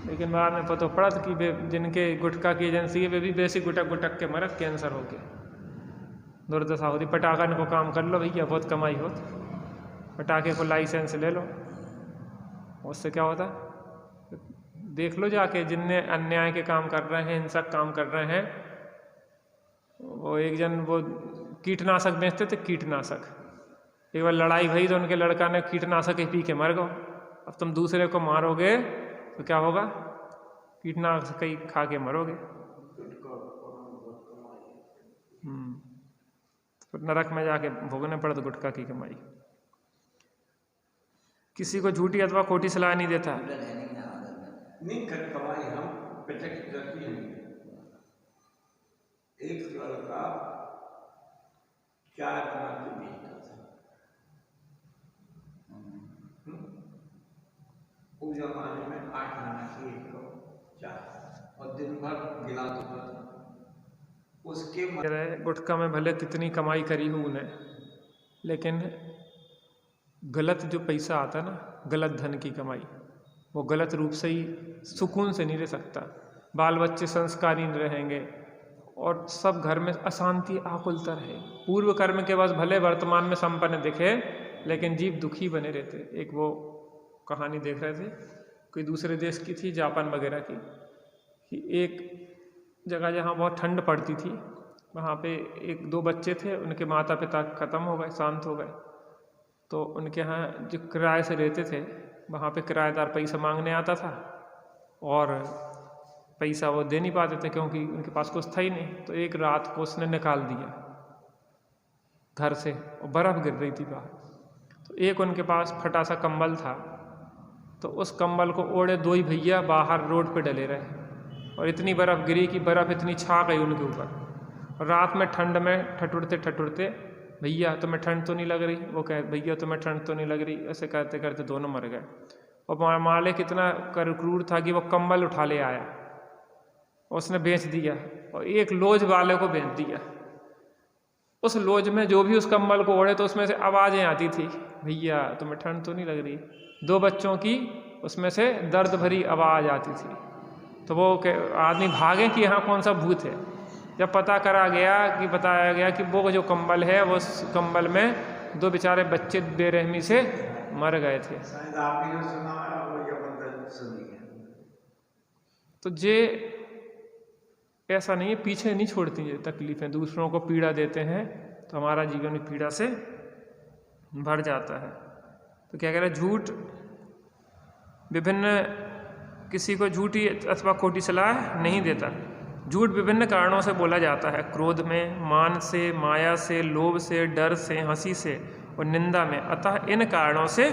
लेकिन बाद में पता पड़ा कि जिनके गुटखा की एजेंसी है वे भी बेसी गुटक गुटक के मरत कैंसर हो गया, दुर्दशा होती। पटाखा को काम कर लो भैया, बहुत कमाई होत, पटाखे को लाइसेंस ले लो, उससे क्या होता देख लो जाके। जिनने अन्याय के काम कर रहे हैं, हिंसक काम कर रहे हैं, वो एक जन वो कीटनाशक बेचते थे, कीटनाशक, एक बार लड़ाई भई तो उनके लड़का ने कीटनाशक पी के मर गए। अब तुम दूसरे को मारोगे तो क्या होगा, कीटनाशक ही खा के मरोगे। तो नरक में जाके भोगने पड़े तो गुटखा की कमाई। किसी को झूठी अथवा खोटी सलाह नहीं देता। नहीं कर कमाई हम प्रत्यक्ष करती हैं। एक लड़का चाय बना के बेचता था, उस जमाने में 8 आना की एक कप चाय और दिन भर गिलास होता था। उसके गुटखा में भले कितनी कमाई करी हो उन्हें, लेकिन गलत जो पैसा आता ना, गलत धन की कमाई, वो गलत रूप से ही सुकून से नहीं रह सकता। बाल बच्चे संस्कारी नहीं रहेंगे और सब घर में अशांति आकुलता रहे। पूर्व कर्म के बाद भले वर्तमान में संपन्न दिखे, लेकिन जीव दुखी बने रहते। एक वो कहानी देख रहे थे, कोई दूसरे देश की थी, जापान वगैरह की, कि एक जगह जहाँ बहुत ठंड पड़ती थी, वहाँ पे एक दो बच्चे थे, उनके माता पिता ख़त्म हो गए, शांत हो गए। तो उनके यहाँ जो किराए से रहते थे, वहाँ पे किराएदार पैसा मांगने आता था और पैसा वो दे नहीं पाते थे क्योंकि उनके पास कुछ था ही नहीं। तो एक रात को उसने निकाल दिया घर से और बर्फ़ गिर रही थी बाहर। तो एक उनके पास फटा सा कंबल था, तो उस कंबल को ओढ़े दो ही भैया बाहर रोड पे डले रहे और इतनी बर्फ़ गिरी कि बर्फ़ इतनी छा गई उनके ऊपर। रात में ठंड में ठठुरते ठठुरते, भैया तुम्हें ठंड तो नहीं लग रही? वो कहे भैया तुम्हें ठंड तो नहीं लग रही। ऐसे करते करते दोनों मर गए। और मालिक इतना क्रूर था कि वो कंबल उठा ले आया, उसने बेच दिया और एक लॉज वाले को बेच दिया। उस लॉज में जो भी उस कंबल को ओढ़े तो उसमें से आवाज़ें आती थी, भैया तुम्हें ठंड तो नहीं लग रही? दो बच्चों की उसमें से दर्द भरी आवाज़ आती थी। तो वो आदमी भागे कि यहाँ कौन सा भूत है। जब पता करा गया कि बताया गया कि वो जो कंबल है, वो कंबल में दो बेचारे बच्चे बेरहमी से मर गए थे। तो जे ऐसा नहीं है, पीछे नहीं छोड़ती ये तकलीफ़ें, दूसरों को पीड़ा देते हैं तो हमारा जीवन भी पीड़ा से भर जाता है। तो क्या कह रहे हैं, झूठ विभिन्न, किसी को झूठी अथवा खोटी सलाह नहीं देता। झूठ विभिन्न कारणों से बोला जाता है, क्रोध में, मान से, माया से, लोभ से, डर से, हंसी से और निंदा में। अतः इन कारणों से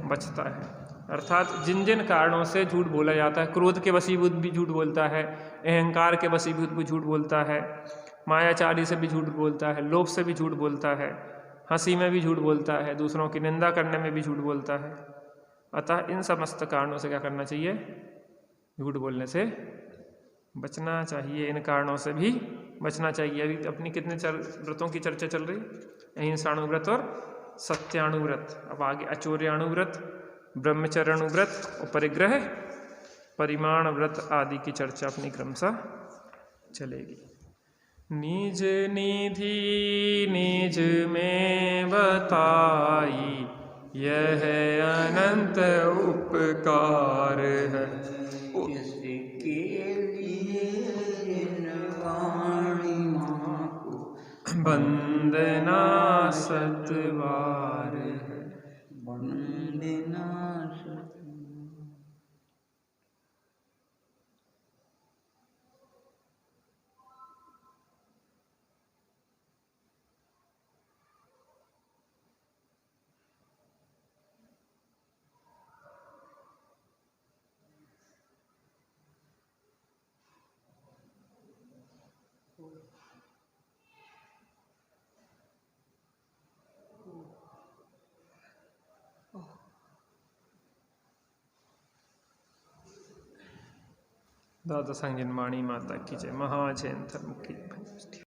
बचता है। अर्थात जिन जिन कारणों से झूठ बोला जाता है, क्रोध के वशीभूत भी झूठ बोलता है, अहंकार के वशीभूत भी झूठ बोलता है, मायाचारी से भी झूठ बोलता है, लोभ से भी झूठ बोलता है, हंसी में भी झूठ बोलता है, दूसरों की निंदा करने में भी झूठ बोलता है। अतः इन समस्त कारणों से क्या करना चाहिए, झूठ बोलने से बचना चाहिए। इन कारणों से भी बचना चाहिए। अभी अपनी कितने व्रतों की चर्चा चल रही, अहिंसाणुव्रत और सत्याणुव्रत। अब आगे अचौर्याणुव्रत, ब्रह्मचर्याणुव्रत और परिग्रह परिमाण व्रत आदि की चर्चा अपनी क्रमशः चलेगी। निज निधि निज में बताई, यह अनंत उपकार है। वंदना सतवार है। वंदना दादा संगीन वाणी माता की जय। महाजयंत मुखी।